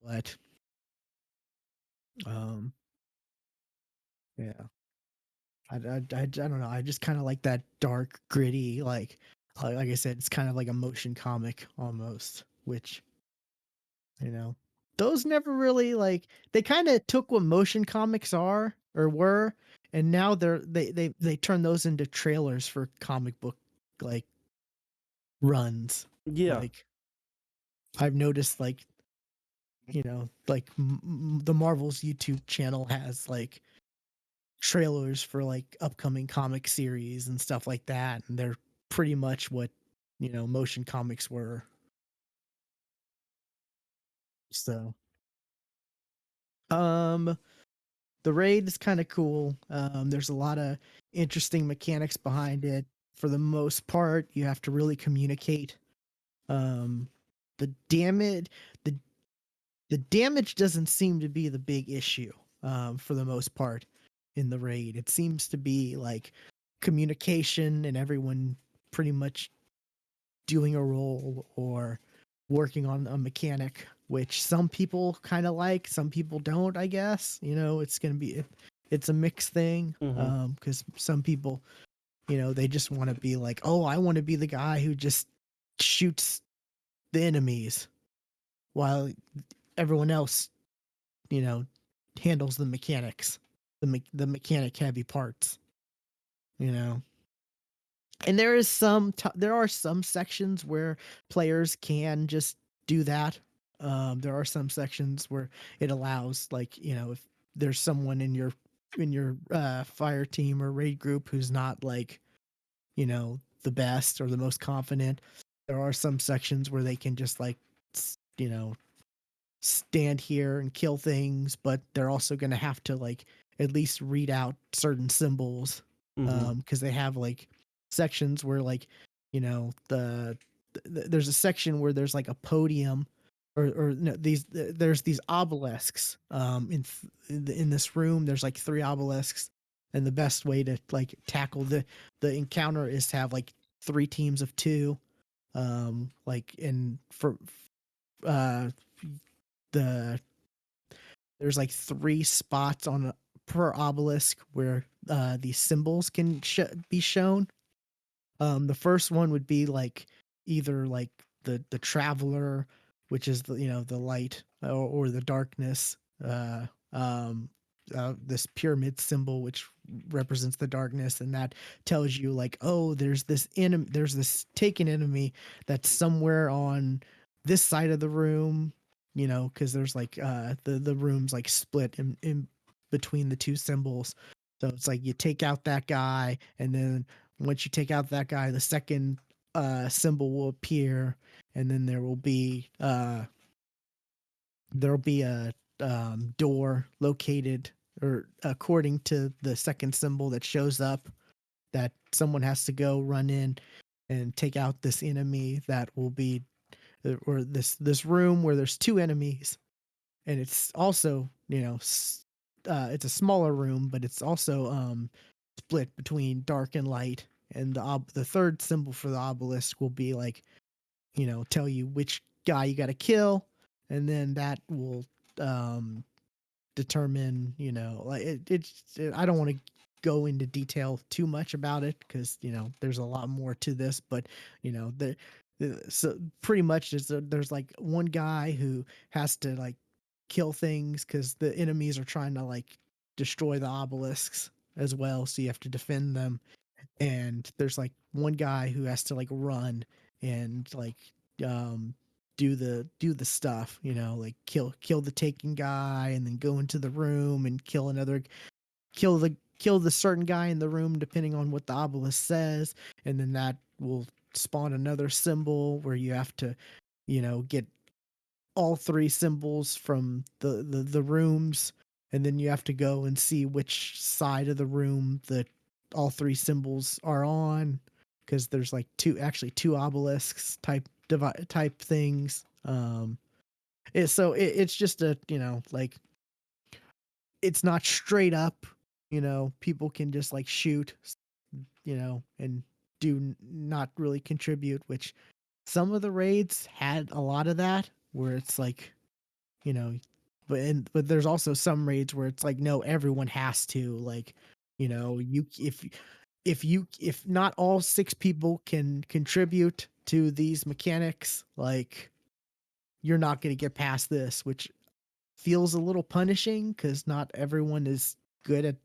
Speaker 1: but um yeah, I don't know, I just kind of like that dark gritty like I said, it's kind of like a motion comic almost, which you know those never really like, they kind of took what motion comics are or were, and now they turn those into trailers for comic book like runs.
Speaker 2: Yeah.
Speaker 1: Like I've noticed like like the Marvel's YouTube channel has like trailers for like upcoming comic series and stuff like that, and they're pretty much what motion comics were. So um the raid is kind of cool. There's a lot of interesting mechanics behind it. For the most part, you have to really communicate. Um, the damage, the the damage doesn't seem to be the big issue. For the most part, in the raid, it seems to be like communication and everyone pretty much doing a role or working on a mechanic, which some people kind of like, some people don't, I guess. It's going to be it's a mixed thing,
Speaker 2: Mm-hmm.
Speaker 1: cuz some people, they just want to be like, "Oh, I want to be the guy who just shoots the enemies," while everyone else, you know, handles the mechanics, the mechanic heavy parts, you know. And there are some sections where players can just do that. There are some sections where it allows, like, if there's someone in your fire team or raid group who's not like the best or the most confident, there are some sections where they can just like stand here and kill things, but they're also going to have to like at least read out certain symbols,
Speaker 2: Mm-hmm.
Speaker 1: because they have like sections where like there's a section where there's like a podium, or no, there's these obelisks in this room. There's like three obelisks, and the best way to like tackle the encounter is to have like three teams of two, like in for uh the there's like three spots on per obelisk where these symbols can be shown. The first one would be like either like the traveler, which is the light, or the darkness. This pyramid symbol, which represents the darkness, and that tells you like, oh, there's this taken enemy that's somewhere on this side of the room. Because there's like the rooms like split in between the two symbols. So it's like you take out that guy, and then once you take out that guy, the second symbol will appear, and then there'll be a door located, or according to the second symbol that shows up, that someone has to go run in and take out this enemy that will be, or this room where there's two enemies, and it's also it's a smaller room, but it's also split between dark and light. And the third symbol for the obelisk will be like, tell you which guy you got to kill, and then that will um determine, like I don't want to go into detail too much about it because there's a lot more to this, but so pretty much there's like one guy who has to like kill things because the enemies are trying to like destroy the obelisks as well, so you have to defend them. And there's like one guy who has to like run and like um do the stuff, like kill the taken guy, and then go into the room and kill the certain guy in the room depending on what the obelisk says. And then that will spawn another symbol where you have to get all three symbols from the rooms, and then you have to go and see which side of the room that all three symbols are on, because there's like two obelisks type things. It's just a like, it's not straight up, people can just like shoot, and not really contribute, which some of the raids had a lot of that, where it's like, you know but there's also some raids where it's like, no, everyone has to, like, you if not all six people can contribute to these mechanics, like, you're not going to get past this, which feels a little punishing because not everyone is good at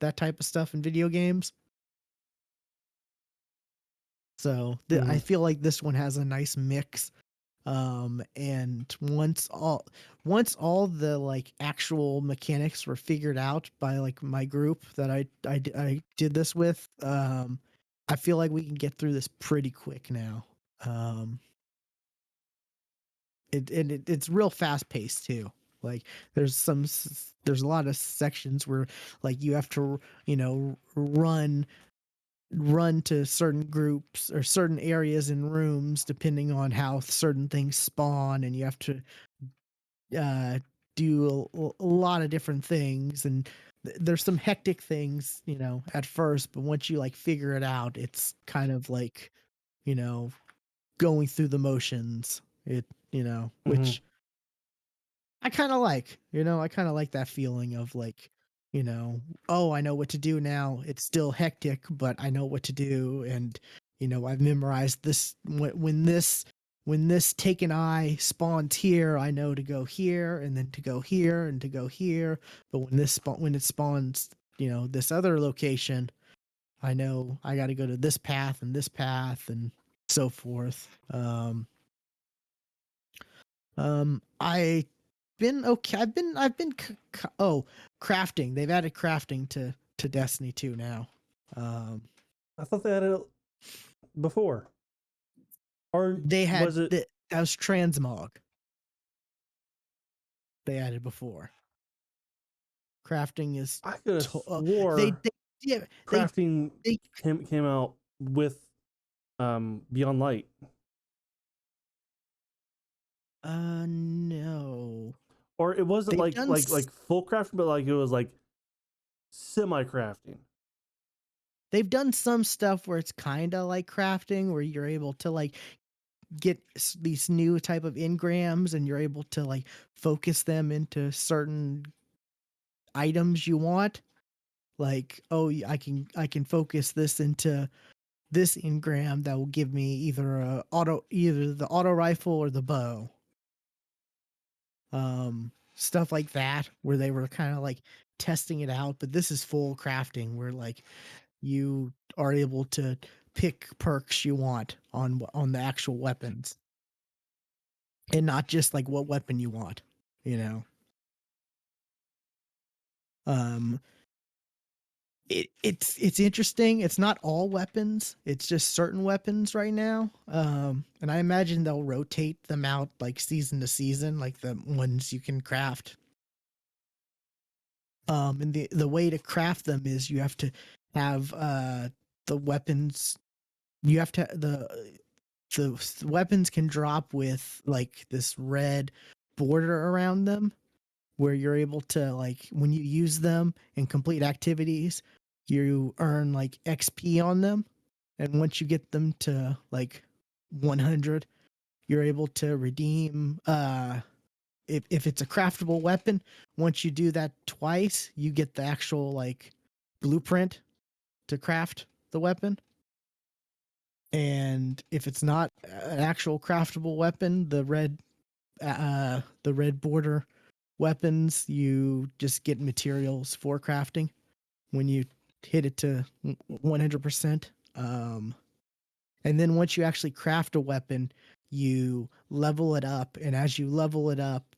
Speaker 1: that type of stuff in video games. So I
Speaker 2: Mhm.
Speaker 1: feel like this one has a nice mix. And once all the like actual mechanics were figured out by like my group that I did this with, I feel like we can get through this pretty quick now. Um, it's real fast paced too. Like, there's a lot of sections where like you have to run to certain groups or certain areas in rooms depending on how certain things spawn, and you have to uh do a lot of different things. And there's some hectic things at first, but once you like figure it out, it's kind of like you know going through the motions.
Speaker 2: Mhm.
Speaker 1: Which I kind of like. I kind of like that feeling of like, you know, oh, I know what to do now. It's still hectic, but I know what to do. And I've memorized this. When this taken eye spawns here, I know to go here, and then to go here, and to go here. But when it spawns, this other location, I know I got to go to this path, and so forth. I been okay. I've been oh, crafting. They've added crafting to Destiny 2 now. Um,
Speaker 2: I thought they had it before, or
Speaker 1: they had
Speaker 2: was it?
Speaker 1: that was transmog. They added before. Crafting is
Speaker 2: I could have
Speaker 1: to, they
Speaker 2: swore
Speaker 1: they yeah
Speaker 2: crafting
Speaker 1: they
Speaker 2: came out with Beyond Light,
Speaker 1: no.
Speaker 2: or it wasn't
Speaker 1: They've
Speaker 2: like
Speaker 1: done
Speaker 2: like like full crafting, but like it was like semi crafting.
Speaker 1: they've done some stuff where it's kind of like crafting, where you're able to like get these new type of engrams, and you're able to like focus them into certain items you want. Like, oh, I can focus this into this engram that will give me either the auto rifle or the bow. Stuff like that, where they were kind of like testing it out. But this is full crafting, where like you are able to pick perks you want on the actual weapons, and not just like what weapon you want. You know. Um, it's interesting. It's not all weapons. It's just certain weapons right now. And I imagine they'll rotate them out like season to season, like the ones you can craft. And the way to craft them is you have to have the weapons. You have to the weapons can drop with like this red border around them where you're able to, like, when you use them and complete activities, you earn like XP on them. And once you get them to like 100, you're able to redeem if it's a craftable weapon. Once you do that twice, you get the actual like blueprint to craft the weapon. And if it's not an actual craftable weapon, the red border weapons, you just get materials for crafting when you hit it to 100%. And then once you actually craft a weapon, you level it up, and as you level it up,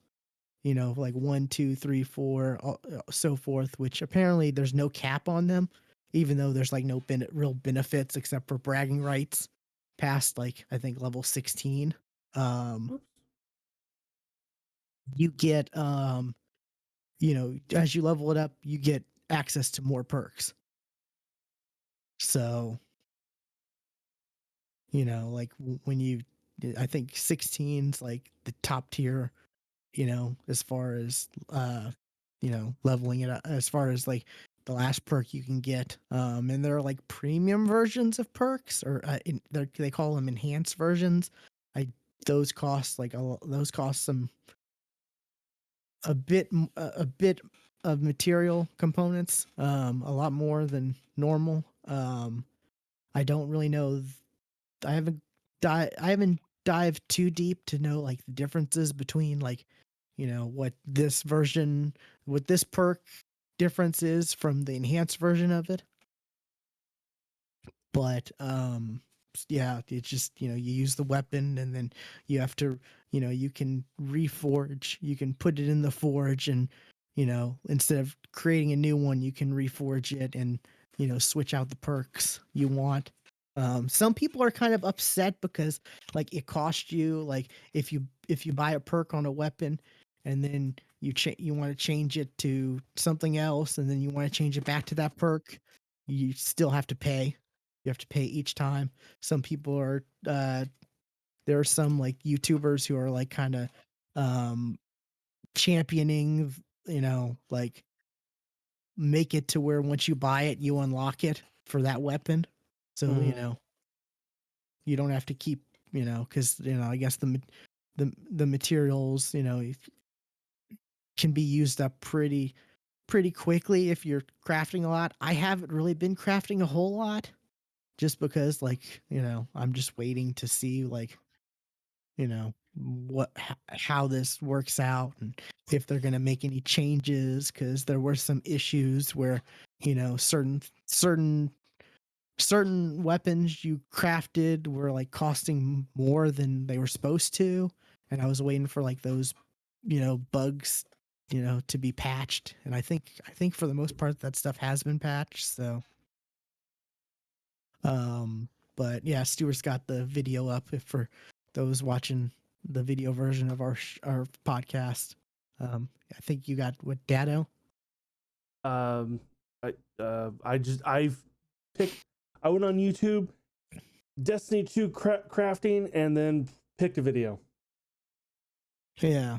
Speaker 1: you know, like 1, 2, 3, 4, so forth. Which apparently there's no cap on them, even though there's like no real benefits except for bragging rights past like I think level 16. Um,
Speaker 2: Oops.
Speaker 1: you get you know, as you level it up, you get access to more perks. So, you know, like when you, I think 16's like the top tier, you know, as far as, you know, leveling it up, as far as like the last perk you can get. And there are like premium versions of perks, or they call them enhanced versions. I, those cost like, those cost some, a bit of material components, a lot more than normal. I don't really know. I haven't I haven't dived too deep to know like the differences between like, you know, what this perk difference is from the enhanced version of it. But yeah, it's just, you know, you use the weapon and then you have to, you know, you can reforge, you can put it in the forge, and, you know, instead of creating a new one, you can reforge it and, you know, switch out the perks you want. Some people are kind of upset because like it costs you, like if you buy a perk on a weapon and then you want to change it to something else and then you want to change it back to that perk, you still have to pay. You have to pay each time. Some people are there are some like YouTubers who are like kind of um championing, you know, like make it to where once you buy it, you unlock it for that weapon. So, you
Speaker 2: Mm-hmm.
Speaker 1: know, you don't have to keep, you know, cuz you know, I guess the materials, you know, can be used up pretty quickly if you're crafting a lot. I haven't really been crafting a whole lot just because like, you know, I'm just waiting to see like, you know, how this works out and if they're going to make any changes, cuz there were some issues where, you know, certain weapons you crafted were like costing more than they were supposed to, and I was waiting for like those, you know, bugs, you know, to be patched, and I think for the most part that stuff has been patched. So um but yeah, Stuart's got the video up if for those watching the video version of our podcast. I think you got what, Dado?
Speaker 2: Um, I've picked. I went on YouTube, Destiny 2 crafting, and then picked a video.
Speaker 1: Yeah.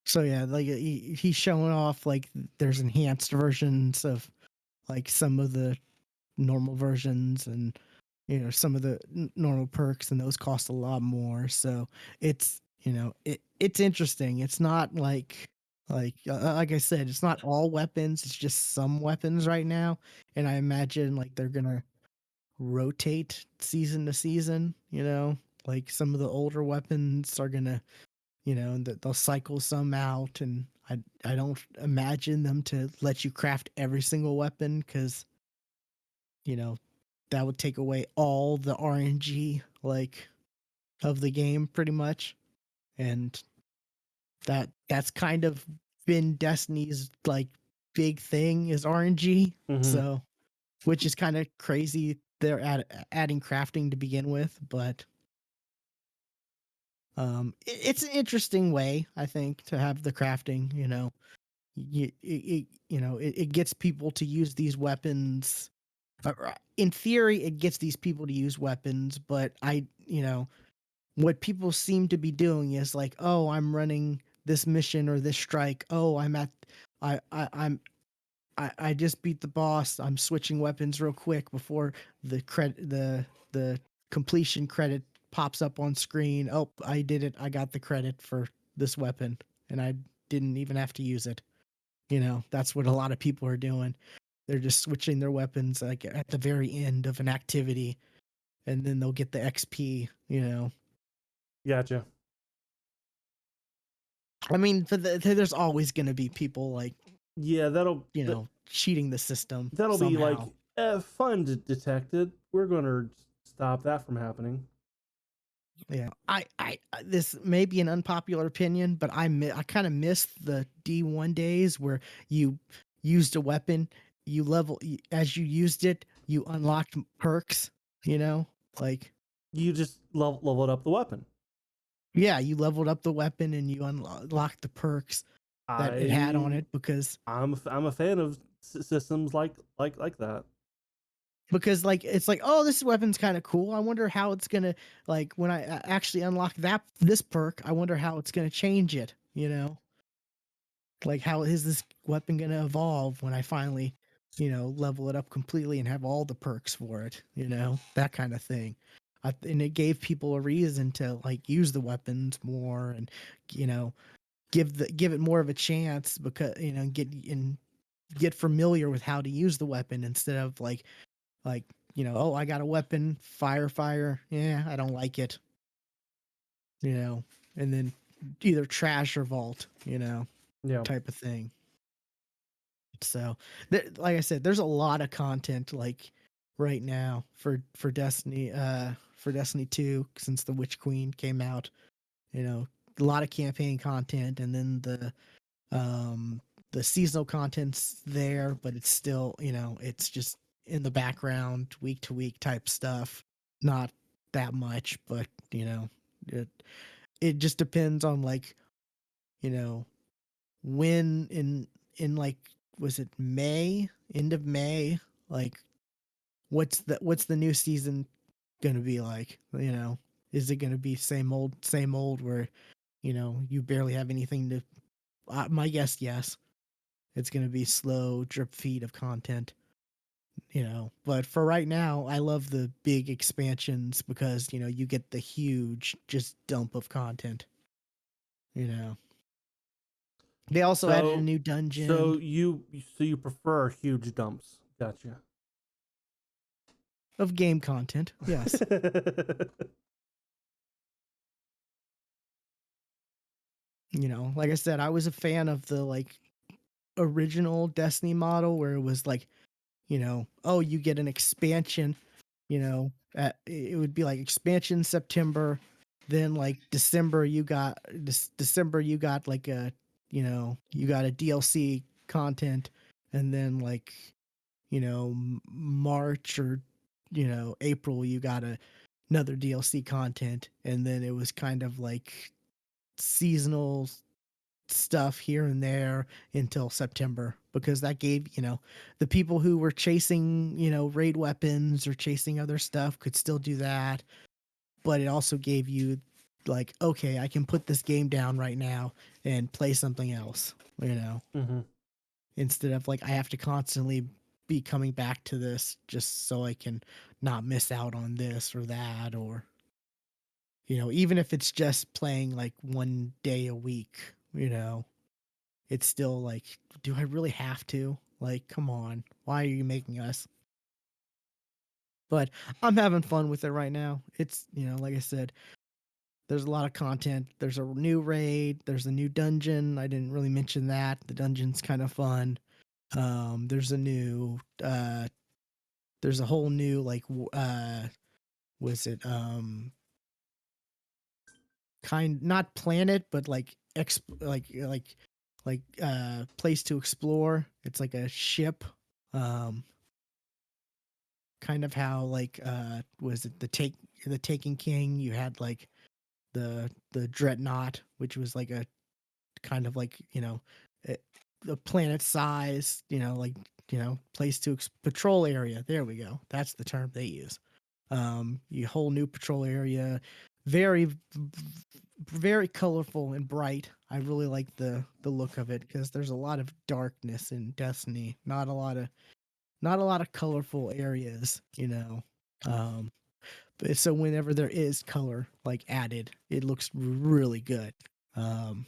Speaker 1: So yeah, like he's showing off like there's enhanced versions of like some of the normal versions, and you know some of the normal perks, and those cost a lot more. So it's, you know, it's interesting. It's not like I said, it's not all weapons. It's just some weapons right now, and I imagine like they're gonna rotate season to season. You know, like some of the older weapons are gonna, you know, and they'll cycle some out, and I don't imagine them to let you craft every single weapon because, you know, that would take away all the RNG like of the game pretty much, and that's kind of been Destiny's like big thing is RNG.
Speaker 2: Mm-hmm.
Speaker 1: So, which is kind of crazy. They're adding crafting to begin with, but it's an interesting way, I think, to have the crafting. You know, it gets people to use these weapons. In theory, it gets these people to use weapons, but I, you know, what people seem to be doing is like, oh, I'm running this mission or this strike. Oh, I just beat the boss. I'm switching weapons real quick before the completion credit pops up on screen. Oh, I did it. I got the credit for this weapon and I didn't even have to use it. That's what a lot of people are doing. They're just switching their weapons like at the very end of an activity and then they'll get the XP.
Speaker 2: Gotcha.
Speaker 1: I mean, there's always going to be people like,
Speaker 2: Yeah,
Speaker 1: cheating the system
Speaker 2: that'll be like
Speaker 1: somehow.
Speaker 2: fun detected. We're gonna stop that from happening.
Speaker 1: Yeah, this may be an unpopular opinion, but I kind of miss the D1 days where you used a weapon, as you used it, you unlocked perks. Like
Speaker 2: You just leveled up the weapon.
Speaker 1: yeah, you leveled up the weapon and you unlocked the perks that it had on
Speaker 2: I
Speaker 1: it because
Speaker 2: I'm a fan of systems like that.
Speaker 1: like it's like, oh, this weapon's kind of cool. I wonder how it's gonna, like, when I actually unlock this perk, I wonder how it's gonna change it. Like, how is this weapon gonna evolve when I finally level it up completely and have all the perks for it, that kind of thing. And it gave people a reason to like use the weapons more and you know give it more of a chance because get familiar with how to use the weapon instead of like oh, I got a weapon, fire, yeah, I don't like it, and then either trash or vault,
Speaker 2: Yeah.
Speaker 1: type of thing. So like I said, there's a lot of content like right now for Destiny 2 since the Witch Queen came out. A lot of campaign content, and then um the seasonal content's there, but it's still, it's just in the background, week to week type stuff. Not that much, but it it just depends on like, you know, when in like, was it May, end of May, like what's the new season gonna be like? Is it gonna be same old where you barely have anything to? My guess, yes, it's gonna be slow drip feed of content. But for right now, I love the big expansions because you get the huge just dump of content. You know, they also added a
Speaker 2: So
Speaker 1: new dungeon
Speaker 2: you prefer huge dumps. Gotcha.
Speaker 1: of game content. Yes. Like I said, I was a fan of the like original Destiny model where it was like, oh, you get an expansion, it would be like expansion September, then like December you got like you got a DLC content, and then like March or April you got another DLC content, and then it was kind of like seasonal stuff here and there until September, because that gave, the people who were chasing, raid weapons or chasing other stuff could still do that. But it also gave you like, okay, I can put this game down right now and play something else,
Speaker 2: Mm-hmm.
Speaker 1: instead of like I have to constantly be coming back to this just so I can not miss out on this or that, or even if it's just playing like one day a week, it's still like, do I really have to? Like, come on. Why are you making us? But I'm having fun with it right now. It's, like I said, there's a lot of content. There's a new raid, there's a new dungeon. I didn't really mention that. The dungeon's kind of fun. There's a new there's a whole new like was it kind, not planet, but like place to explore. It's like a ship. Um Kind of how like was it the Taken King, you had like the dreadnought, which was like a kind of like the planet size, like place to patrol area. There we go, that's the term they use. You whole new patrol area, very very colorful and bright. I really like the look of it because there's a lot of darkness in Destiny. Not a lot of colorful areas, you know. Um, but so whenever there is color like added, it looks really good. Um,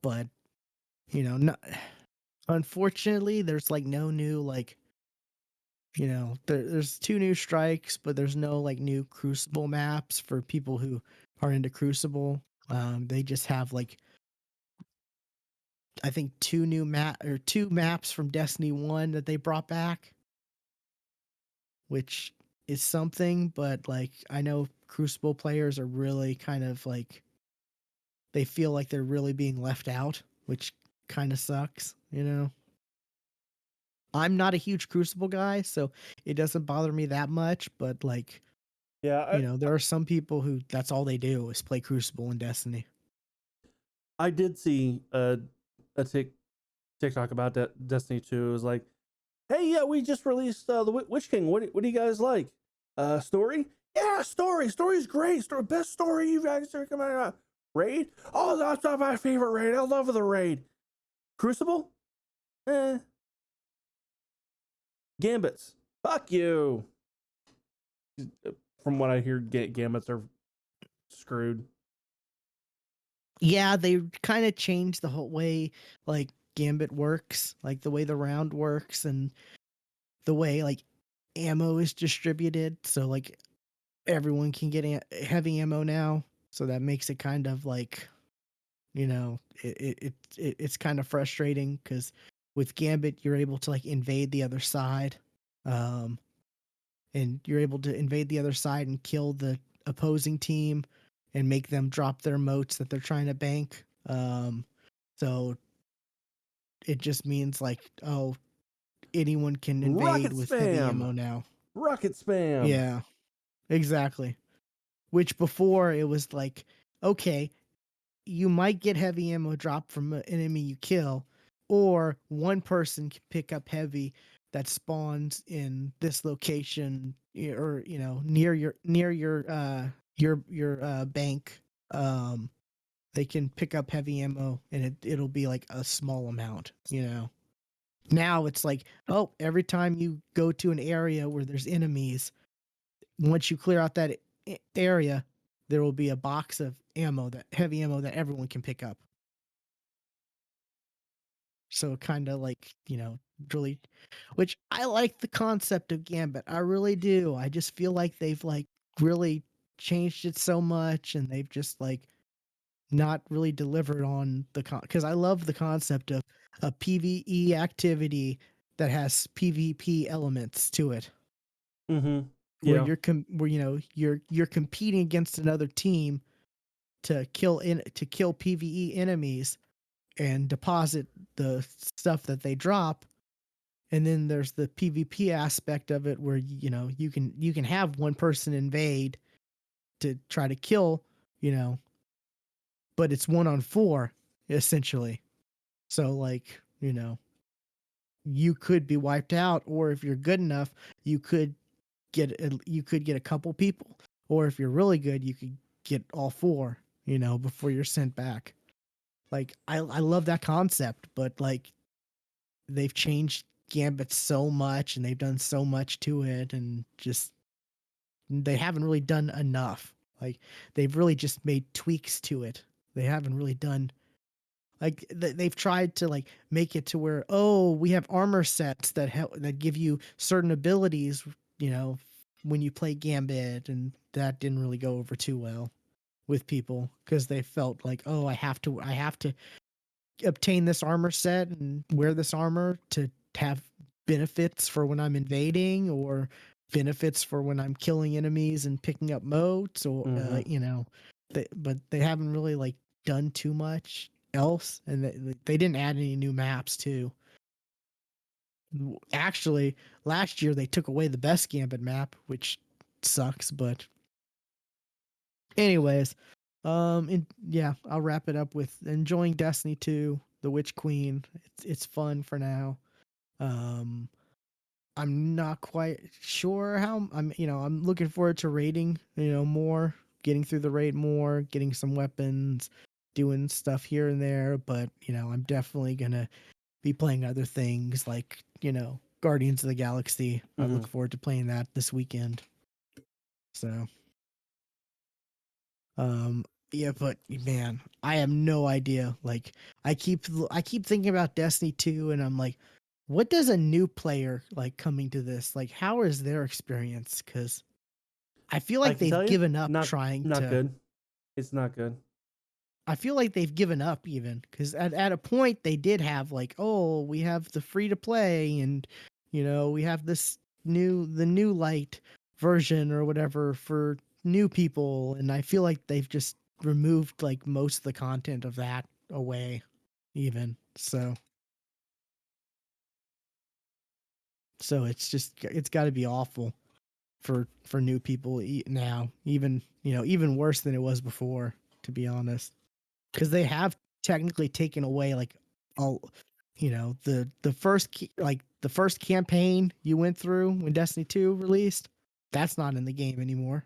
Speaker 1: but you know, not, unfortunately, there's like no new like there's two new strikes, but there's no like new Crucible maps for people who are into Crucible. They just have like I think two maps from Destiny 1 that they brought back, which is something, but like I know Crucible players are really kind of like they feel like they're really being left out, which kind of sucks, you know. I'm not a huge Crucible guy, so it doesn't bother me that much, but like,
Speaker 2: Yeah,
Speaker 1: there are some people who that's all they do is play Crucible in Destiny.
Speaker 2: I did see a TikTok about that Destiny 2. It was like, hey, yeah, we just released the Witch King. What do you guys like? Story? Yeah, story. Story's great. Story, best story you've ever come out. Raid? Oh, that's not my favorite raid. I love the raid. Crucible? Eh. Gambits? Fuck you. From what I hear, Gambits are screwed.
Speaker 1: Yeah, they kind of changed the whole way like Gambit works, like the way the round works and the way like ammo is distributed. So like everyone can get heavy ammo now. So that makes it kind of like it's kind of frustrating because with Gambit you're able to like invade the other side, um, and you're able to invade the other side and kill the opposing team and make them drop their moats that they're trying to bank. So it just means like, oh, anyone can invade
Speaker 2: Rocket
Speaker 1: with heavy
Speaker 2: spam.
Speaker 1: ammo now.
Speaker 2: Rocket spam.
Speaker 1: Yeah, exactly. Which before it was like, okay, you might get heavy ammo drop from an enemy you kill, or one person can pick up heavy that spawns in this location or near your bank. They can pick up heavy ammo and it'll be like a small amount, you know. Now it's like, oh, every time you go to an area where there's enemies, once you clear out that area, there will be a box of ammo, that heavy ammo that everyone can pick up. So kind of like, really, which I like the concept of Gambit. I really do. I just feel like they've like really changed it so much and they've just like not really delivered on because I love the concept of a PvE activity that has PvP elements to it,
Speaker 2: Mm-hmm.
Speaker 1: where
Speaker 2: Yeah.
Speaker 1: where you're competing against another team to kill PvE enemies and deposit the stuff that they drop. And then there's the PvP aspect of it where you can have one person invade to try to kill, you know, but it's 1-on-4 essentially. So like, you could be wiped out, or if you're good enough, you could you could get a couple people, or if you're really good, you could get all four, before you're sent back. Like I love that concept, but like they've changed Gambit so much and they've done so much to it and just they haven't really done enough. Like they've really just made tweaks to it. They haven't really done like they've tried to like make it to where, oh, we have armor sets that give you certain abilities, you know, when you play Gambit, and that didn't really go over too well with people because they felt like, oh, I have to obtain this armor set and wear this armor to have benefits for when I'm invading, or benefits for when I'm killing enemies and picking up moats, or
Speaker 2: Mm-hmm.
Speaker 1: but they haven't really like done too much else, and they didn't add any new maps too. Actually, last year they took away the best Gambit map, which sucks, but anyways, and yeah, I'll wrap it up with enjoying Destiny 2, the Witch Queen. It's fun for now. Um, I'm not quite sure how I'm looking forward to raiding, more. getting through the raid more, getting some weapons, doing stuff here and there. But I'm definitely gonna be playing other things like Guardians of the Galaxy. I
Speaker 2: Mm-hmm.
Speaker 1: look forward to playing that this weekend. So, um, yeah, but man, I have no idea. Like, I keep thinking about Destiny 2, and I'm like, what does a new player like coming to this? Like, how is their experience? Because I feel
Speaker 2: I
Speaker 1: like
Speaker 2: can tell
Speaker 1: they've
Speaker 2: you,
Speaker 1: given up
Speaker 2: not
Speaker 1: trying
Speaker 2: not
Speaker 1: to.
Speaker 2: good. It's not good.
Speaker 1: I feel like they've given up even because at a point they did have like, oh, we have the free to play, and we have the new light version or whatever for new people, and I feel like they've just removed like most of the content of that away, even so it's got to be awful for new people now, even worse than it was before, to be honest, because they have technically taken away like all the first campaign you went through when Destiny 2 released, that's not in the game anymore.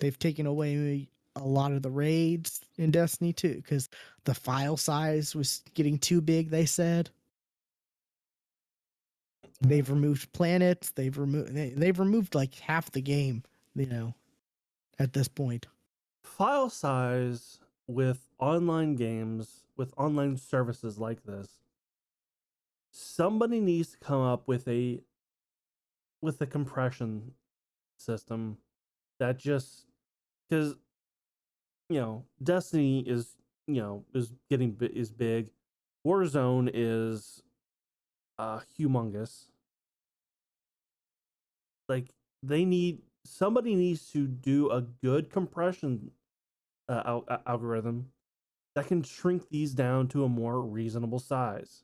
Speaker 1: They've taken away a lot of the raids in Destiny 2 because the file size was getting too big, they said. They've removed planets, they've removed like half the game, you know at this point.
Speaker 2: File size with online games, with online services like this, somebody needs to come up with a compression system that just, because Destiny is is getting is big, Warzone is humongous. Like, somebody needs to do a good compression algorithm that can shrink these down to a more reasonable size.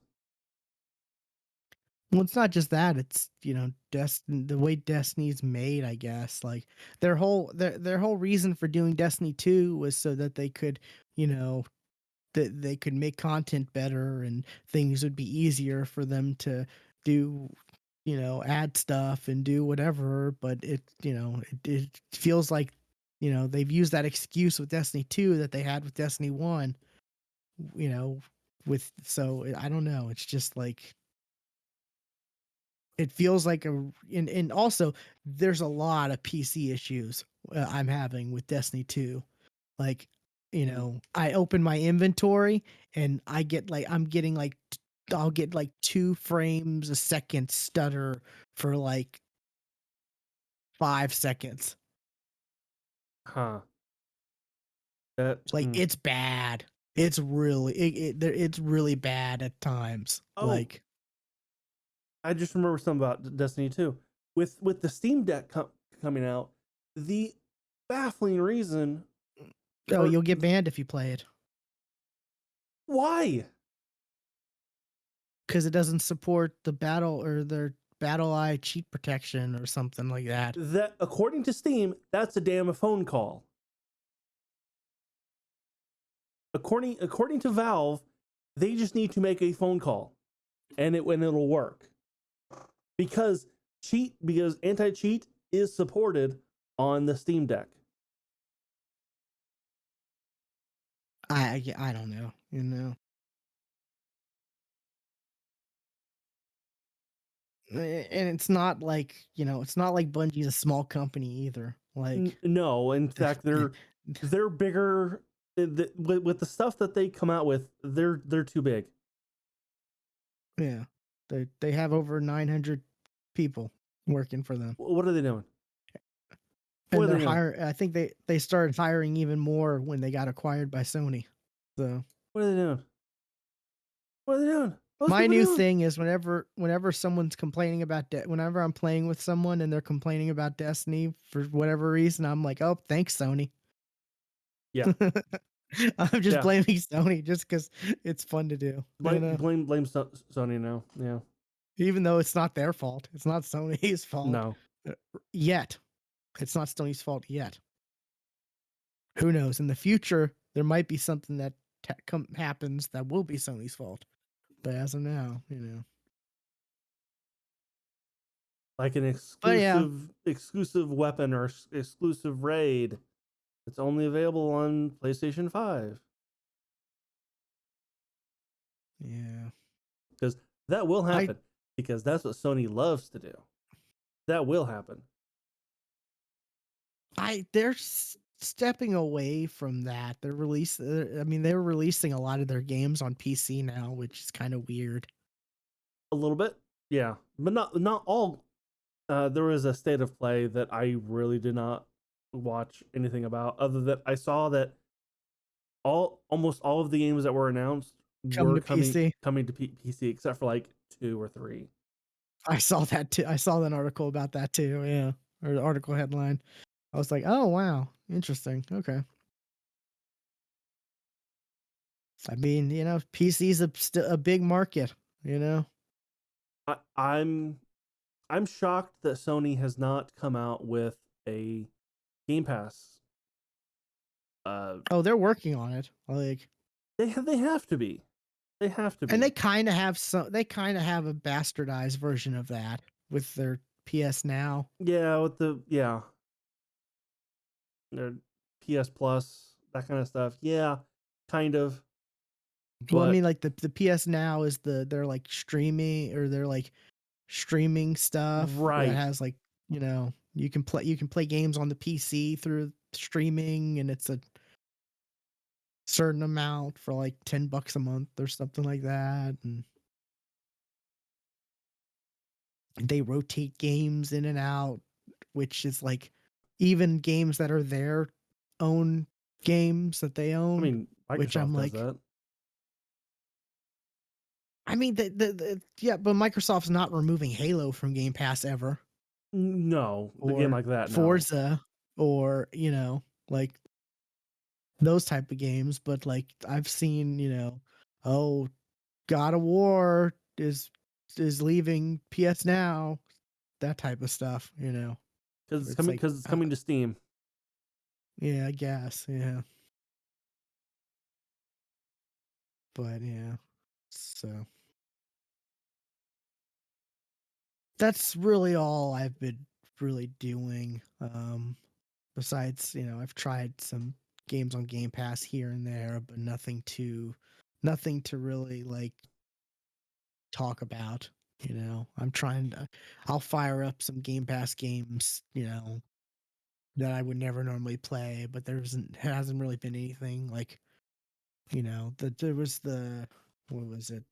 Speaker 1: Well, it's not just that, it's the way Destiny's made, I guess. Like their whole reason for doing Destiny 2 was so that they could, you know, that they could make content better and things would be easier for them to do, add stuff and do whatever. But it feels like, they've used that excuse with Destiny 2 that they had with Destiny 1, you know, so I don't know. It's just like it feels like and also there's a lot of PC issues I'm having with Destiny 2. Like,
Speaker 2: Mm.
Speaker 1: I open my inventory and I'm getting like I'll get like 2 frames a second stutter for like 5 seconds.
Speaker 2: Huh. That.
Speaker 1: Like it's bad. It's really bad at times.
Speaker 2: Oh,
Speaker 1: Like,
Speaker 2: I just remember something about Destiny 2. With the Steam Deck coming out, the baffling reason,
Speaker 1: oh,
Speaker 2: or
Speaker 1: you'll get banned if you play it
Speaker 2: why,
Speaker 1: cuz it doesn't support the battle or their battle eye cheat protection or something like that.
Speaker 2: that according to Steam, that's a damn phone call. According to Valve, they just need to make a phone call, and it'll work, because anti cheat is supported on the Steam Deck.
Speaker 1: I don't know, and it's not like Bungie's a small company either. Like,
Speaker 2: No, in fact, they're bigger. With the stuff that they come out with, they're too big.
Speaker 1: yeah, they have over 900 people working for them,
Speaker 2: What are they doing? What
Speaker 1: and
Speaker 2: are
Speaker 1: they're
Speaker 2: they doing?
Speaker 1: hiring. I think they started hiring even more when they got acquired by Sony. So
Speaker 2: What are they doing? What are they doing? What's
Speaker 1: my
Speaker 2: people
Speaker 1: new
Speaker 2: doing?
Speaker 1: thing is whenever someone's complaining about whenever I'm playing with someone and they're complaining about Destiny for whatever reason, I'm like, oh, thanks, Sony.
Speaker 2: Yeah,
Speaker 1: I'm just
Speaker 2: yeah.
Speaker 1: blaming Sony just because it's fun to do.
Speaker 2: Blame Sony now. Yeah,
Speaker 1: Even though it's not their fault, it's not Sony's fault
Speaker 2: no.
Speaker 1: uh, yet. It's not Sony's fault yet. Who knows? In the future, there might be something that happens that will be Sony's fault. But as of now,
Speaker 2: like an
Speaker 1: But yeah,
Speaker 2: exclusive weapon or exclusive raid that's only available on PlayStation 5.
Speaker 1: yeah.
Speaker 2: Because that will
Speaker 1: I
Speaker 2: happen. Because that's what Sony loves to do. That will happen.
Speaker 1: they're stepping away from that. I mean, they're releasing a lot of their games on PC now, which is kind of weird.
Speaker 2: A little bit, yeah, but not all. There was a state of play that I really did not watch anything about, other than I saw that almost all of the games that were announced
Speaker 1: Coming
Speaker 2: were
Speaker 1: to PC.
Speaker 2: coming to PC, except for like 2 or 3.
Speaker 1: I saw that too. I saw an article about that too. Yeah, or the article headline. I was like, oh wow, interesting. Okay. I mean, PC's a big market. You know.
Speaker 2: I, I'm I'm shocked that Sony has not come out with a Game Pass. Uh,
Speaker 1: Oh, they're working on it. Like,
Speaker 2: they have to be. They have to
Speaker 1: and
Speaker 2: be.
Speaker 1: they kind of have a bastardized version of that with their PS Now.
Speaker 2: Yeah, with their PS Plus, that kind of stuff. Yeah, kind of.
Speaker 1: Well, I
Speaker 2: But
Speaker 1: mean, like the PS Now is they're like streaming or they're like streaming stuff that
Speaker 2: right,
Speaker 1: has like you can play games on the PC through streaming, and it's a certain amount for like $10 a month or something like that, and they rotate games in and out, which is like even games that are their own games that they
Speaker 2: I
Speaker 1: own,
Speaker 2: mean,
Speaker 1: which I'm
Speaker 2: Microsoft does
Speaker 1: like,
Speaker 2: that.
Speaker 1: I mean, yeah, but Microsoft's not removing Halo from Game Pass ever,
Speaker 2: No, a game
Speaker 1: or
Speaker 2: like that, no.
Speaker 1: Forza, or like those type of games. But like I've seen, oh, God of War is leaving PS Now, that type of stuff.
Speaker 2: Because
Speaker 1: It's like,
Speaker 2: it's coming to Steam.
Speaker 1: yeah, I guess, yeah, but yeah, so that's really all I've been really doing. Besides, I've tried some games on Game Pass here and there, but nothing to really like talk about. I'm trying to, I'll fire up some Game Pass games, that I would never normally play, but hasn't really been anything like, there was what was it?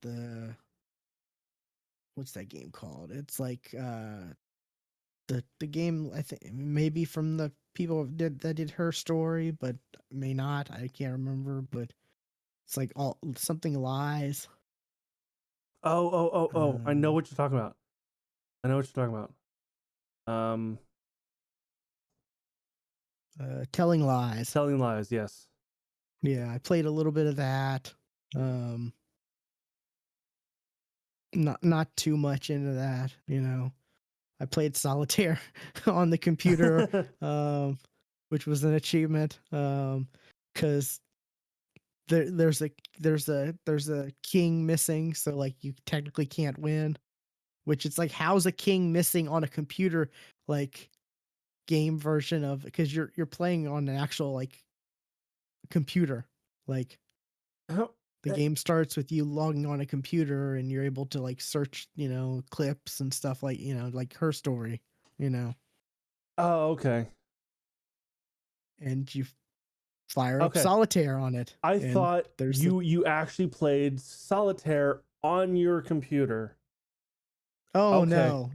Speaker 1: What's that game called? It's like, the game, I think maybe from the people that did Her Story, but may not. I can't remember, but it's like all something lies.
Speaker 2: Oh! I know
Speaker 1: Um,
Speaker 2: what you're talking about. I know what you're talking about. Um,
Speaker 1: Telling Lies.
Speaker 2: Telling Lies. Yes.
Speaker 1: Yeah, I played a little bit of that. Um, not too much into that. I played Solitaire on the computer, um, which was an achievement. Because there's a king missing, so like you technically can't win. Which it's like, how's a king missing on a computer like game version of, because you're playing on an actual like computer. Like
Speaker 2: How-
Speaker 1: the
Speaker 2: eh,
Speaker 1: game starts with you logging on a computer and you're able to like search, clips and stuff like, like Her Story, you know,
Speaker 2: oh, okay.
Speaker 1: and you fire up
Speaker 2: Okay.
Speaker 1: Solitaire on it.
Speaker 2: I
Speaker 1: And
Speaker 2: thought
Speaker 1: there's the
Speaker 2: you actually played Solitaire on your computer.
Speaker 1: oh
Speaker 2: Okay.
Speaker 1: no,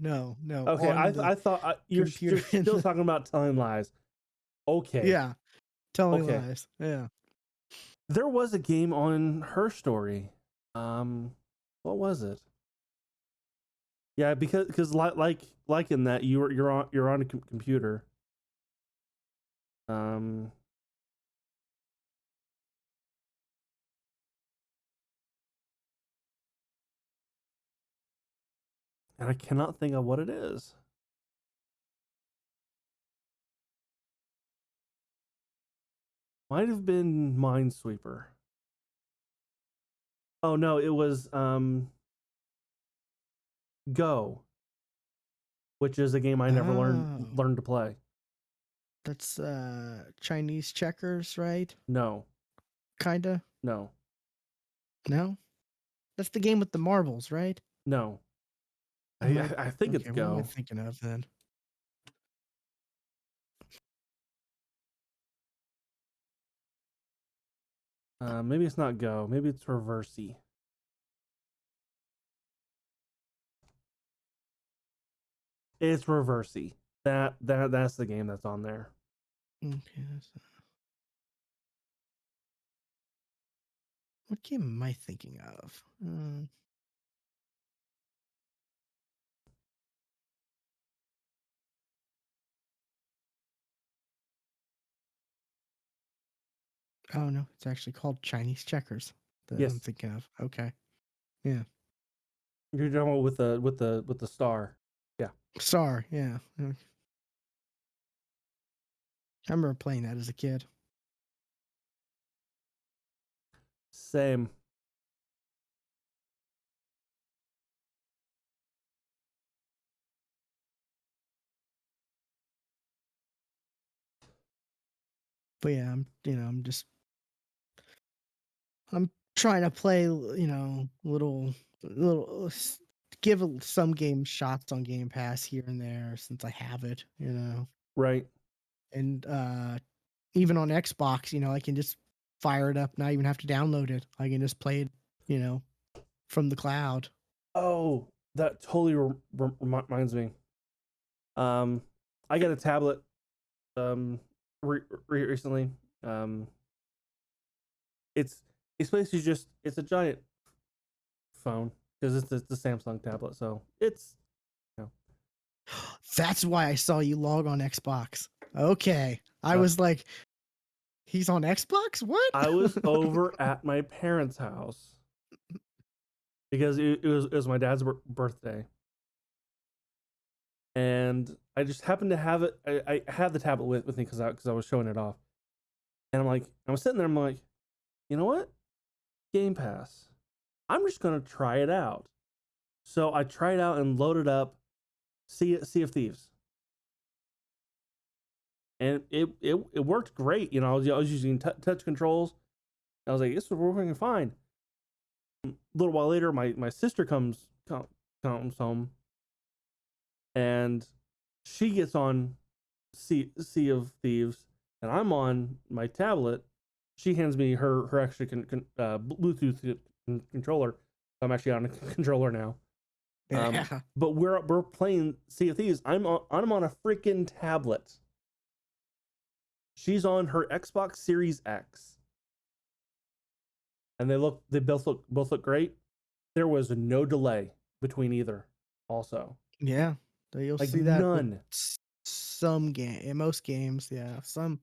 Speaker 2: Okay.
Speaker 1: on the
Speaker 2: I thought
Speaker 1: computer
Speaker 2: you're
Speaker 1: in
Speaker 2: still
Speaker 1: the
Speaker 2: talking about Telling Lies. Okay.
Speaker 1: yeah, Telling
Speaker 2: Okay.
Speaker 1: Lies. Yeah.
Speaker 2: There was a game on Her Story. Um, what was it? Yeah, because like in that you're on a computer. Um, and I cannot think of what it is. Might have been Minesweeper. Oh no, it was Go. which is a game I never
Speaker 1: Oh,
Speaker 2: learned to play.
Speaker 1: that's Chinese checkers, right?
Speaker 2: No,
Speaker 1: Kinda.
Speaker 2: no,
Speaker 1: No, that's the game with the marbles, right?
Speaker 2: no.
Speaker 1: Am I
Speaker 2: I think it's
Speaker 1: okay? What am I
Speaker 2: Go.
Speaker 1: thinking of then?
Speaker 2: Maybe it's not Go. Maybe it's Reversey. It's Reversey. That's the game that's on there.
Speaker 1: Okay, what game am I thinking of? Oh no, it's actually called Chinese checkers that I'm
Speaker 2: Yes,
Speaker 1: thinking of. Okay, yeah,
Speaker 2: you're talking with the star. Yeah,
Speaker 1: Star. Yeah, I remember playing that as a kid.
Speaker 2: same.
Speaker 1: But yeah, I'm trying to play, give some game shots on Game Pass here and there since I have it,
Speaker 2: Right.
Speaker 1: and even on Xbox, I can just fire it up, not even have to download it. I can just play it, you know, from the cloud.
Speaker 2: Oh, that totally reminds me. Um, I got a tablet recently. Um, it's it's basically just it's a giant phone because it's the Samsung tablet, so it's you know,
Speaker 1: That's why I saw you log on Xbox. Okay, I
Speaker 2: uh,
Speaker 1: was like, he's on Xbox? What?
Speaker 2: I was over at my parents' house because it was my dad's birthday, and I just happened to have it. I had the tablet with me because I was showing it off, and I was sitting there. I'm like, you know what? Game Pass. I'm just gonna try it out. So I tried out and loaded up Sea of Thieves, and it worked great. I was using touch controls. I was like, this is working fine. A little while later, my sister comes home, and she gets on sea of Thieves, and I'm on my tablet. She hands me her extra Bluetooth controller. I'm actually on a controller now.
Speaker 1: Yeah.
Speaker 2: But we're playing Sea of Thieves. I'm on a freaking tablet. She's on her Xbox Series X, and they both look great. There was no delay between either. Also,
Speaker 1: Yeah. You'll
Speaker 2: like
Speaker 1: see that with
Speaker 2: none.
Speaker 1: some game, in most games. Yeah. Some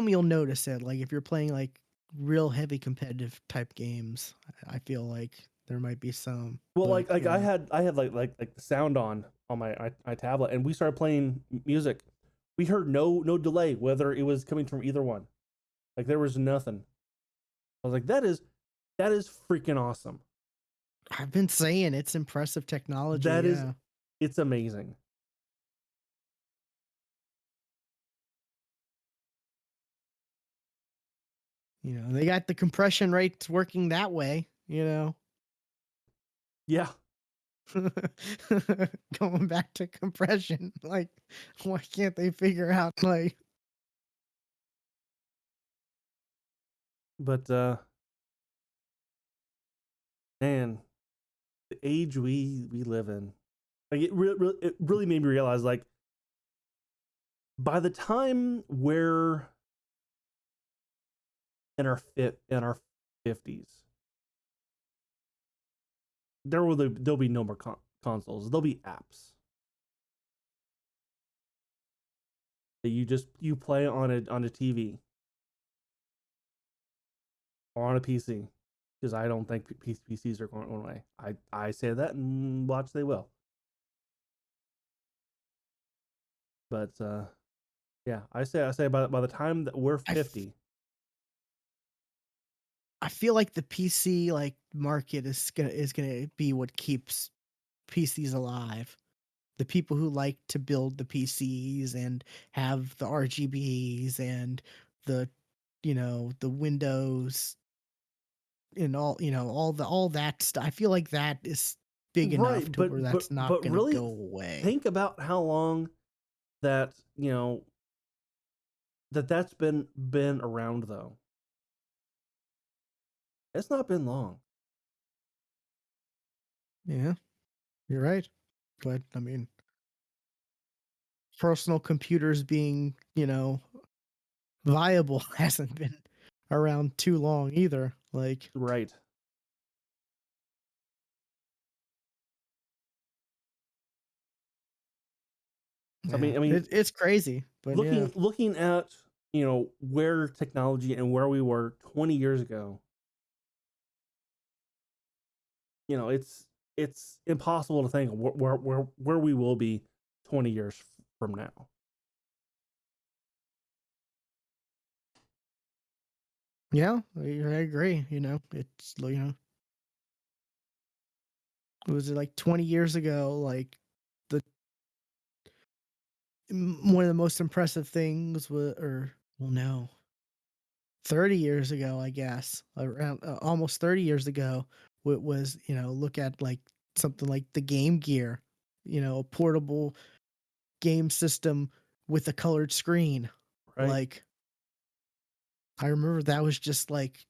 Speaker 1: you'll notice it. Like if you're playing like real heavy competitive type games, I feel like there might be some.
Speaker 2: Well,
Speaker 1: But
Speaker 2: like I
Speaker 1: yeah.
Speaker 2: had like the sound on my tablet, and we started playing music. We heard no delay, whether it was coming from either one. Like there was nothing. I was like, that is freaking awesome.
Speaker 1: I've been saying it's impressive technology.
Speaker 2: That is,
Speaker 1: Yeah.
Speaker 2: it's amazing.
Speaker 1: They got the compression rates working that way.
Speaker 2: Yeah,
Speaker 1: Going back to compression. Like, why can't they figure out like
Speaker 2: but man, the age we live in, like it really made me realize, like, by the time we're in our 50s, there'll be no more consoles. There'll be apps that you play on a TV or on a PC. Because I don't think PCs are going away. I say that and watch they will. But yeah, I say by the time that we're
Speaker 1: I, f-
Speaker 2: 50,
Speaker 1: I feel like the PC like market is gonna be what keeps PCs alive. the people who like to build the PCs and have the RGBs and the the Windows and all that stuff. I feel like that is big enough
Speaker 2: Right,
Speaker 1: to where that's not
Speaker 2: but
Speaker 1: going to
Speaker 2: really
Speaker 1: go away.
Speaker 2: think about how long that, that's been around though. It's not been long.
Speaker 1: Yeah, you're right. But I mean, personal computers being, viable hasn't been around too long either. Like,
Speaker 2: Right. So
Speaker 1: yeah,
Speaker 2: I mean,
Speaker 1: it's crazy, but yeah,
Speaker 2: looking at, where technology and where we were 20 years ago, it's impossible to think where we will be 20 years from now.
Speaker 1: yeah, I agree. Was it like 20 years ago? Like the one of the most impressive things was, or well, no, 30 years ago, I guess, around almost 30 years ago, was look at like something like the Game Gear, a portable game system with a colored screen.
Speaker 2: Right.
Speaker 1: Like I remember that was just like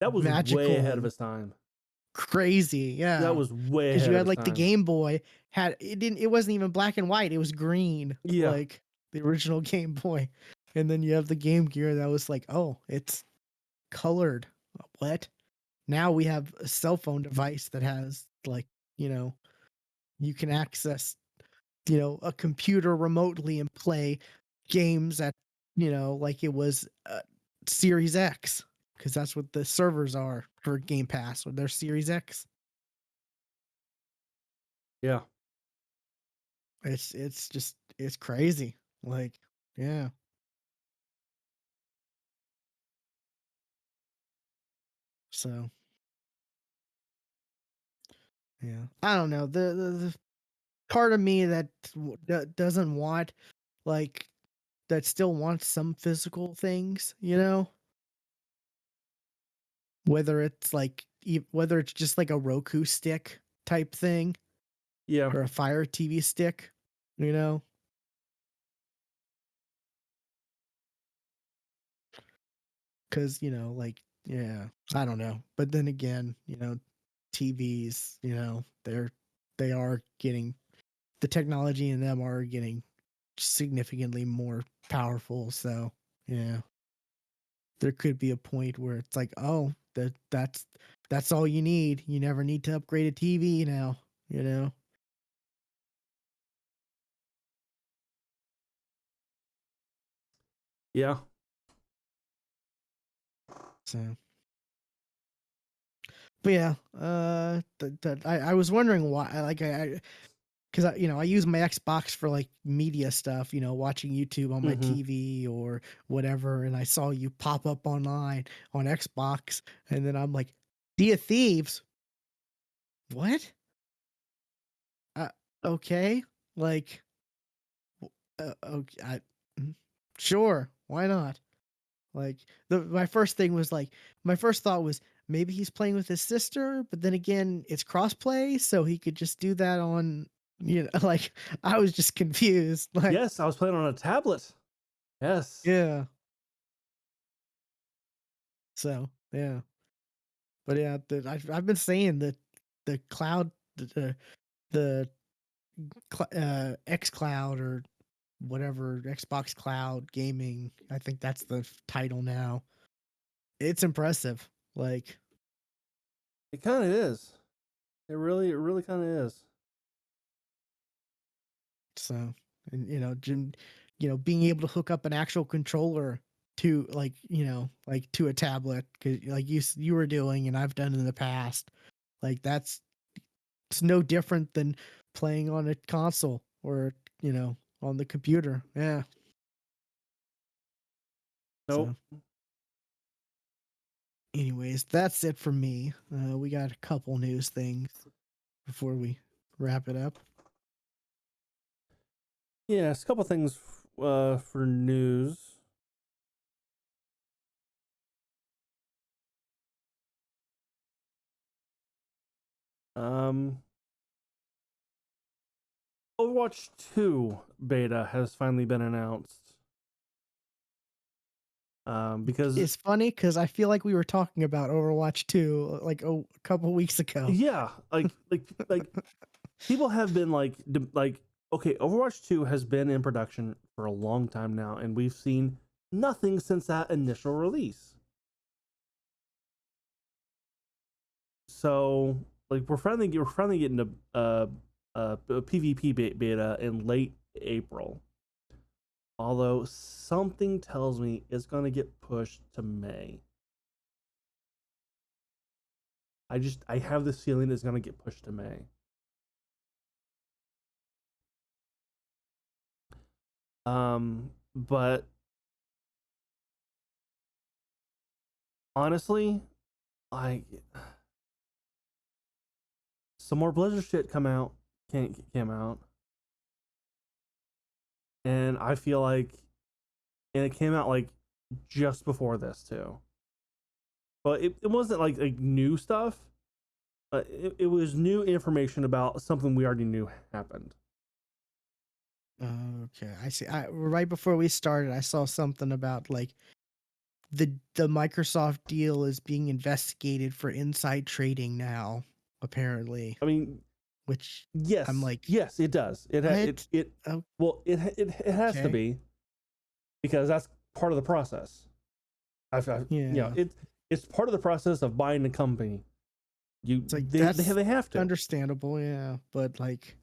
Speaker 2: That was way
Speaker 1: magical
Speaker 2: ahead of
Speaker 1: and
Speaker 2: its time.
Speaker 1: crazy,
Speaker 2: That
Speaker 1: yeah.
Speaker 2: was way
Speaker 1: Because
Speaker 2: ahead
Speaker 1: you
Speaker 2: of
Speaker 1: had
Speaker 2: its
Speaker 1: like the
Speaker 2: time.
Speaker 1: Game Boy it wasn't even black and white, it was green,
Speaker 2: Yeah.
Speaker 1: like the original Game Boy. And then you have the Game Gear that was like, oh, it's colored. What? Now we have a cell phone device that has like, you know, you can access, a computer remotely and play games at, like it was Series X, because that's what the servers are for Game Pass, or their Series X.
Speaker 2: Yeah.
Speaker 1: It's crazy. Like, yeah. So, yeah. I don't know. The part of me that doesn't want, like, that still wants some physical things, whether it's like whether it's just like a Roku stick type thing
Speaker 2: Yeah.
Speaker 1: or a Fire TV stick, you know, because like, yeah, I don't know. But then again, TVs, they are getting, the technology in them are getting significantly more powerful. So yeah, there could be a point where it's like, oh, that's all you need. You never need to upgrade a TV now, you know.
Speaker 2: Yeah.
Speaker 1: So, but yeah, I was wondering why, like because I use my Xbox for like media stuff, watching YouTube on my
Speaker 2: Mm-hmm.
Speaker 1: TV or whatever, and I saw you pop up online on Xbox, and then I'm like, Sea of Thieves, what? Uh, okay, like, okay, mm, sure, why not? Like, my first thought was maybe he's playing with his sister, but then again, it's crossplay, so he could just do that on, like, I was just confused. Like,
Speaker 2: Yes, I was playing on a tablet. Yes.
Speaker 1: yeah. So yeah, but yeah, I've been saying that the cloud, the X Cloud or whatever, Xbox Cloud Gaming, I think that's the title now. It's impressive. Like,
Speaker 2: It kind of is. It really kind of is.
Speaker 1: so, and being able to hook up an actual controller to, like, like to a tablet, cuz like you were doing and I've done in the past. Like, it's no different than playing on a console or, on the computer. Yeah. So,
Speaker 2: Nope.
Speaker 1: anyways, that's it for me. We got a couple news things before we wrap it up.
Speaker 2: Yes, a couple things for news. Overwatch 2 beta has finally been announced. Because
Speaker 1: It's funny because I feel like we were talking about Overwatch 2 like a couple weeks ago.
Speaker 2: yeah, like people have been like okay, Overwatch 2 has been in production for a long time now, and we've seen nothing since that initial release. So like we're finally getting a PvP beta in late April. Although something tells me it's gonna get pushed to May. I have this feeling it's gonna get pushed to May. But honestly, I some more Blizzard shit came out, and I feel like, and it came out like just before this too. But it wasn't like new stuff. It was new information about something we already knew happened.
Speaker 1: Okay, I see. Right before we started, I saw something about like the Microsoft deal is being investigated for inside trading now, apparently.
Speaker 2: I mean,
Speaker 1: Which
Speaker 2: yes,
Speaker 1: I'm like,
Speaker 2: yes, it does.
Speaker 1: what?
Speaker 2: Well, it has to
Speaker 1: Okay.
Speaker 2: be, because that's part of the process.
Speaker 1: Yeah.
Speaker 2: It's part of the process of buying a company.
Speaker 1: It's like
Speaker 2: They have to.
Speaker 1: understandable, yeah, but like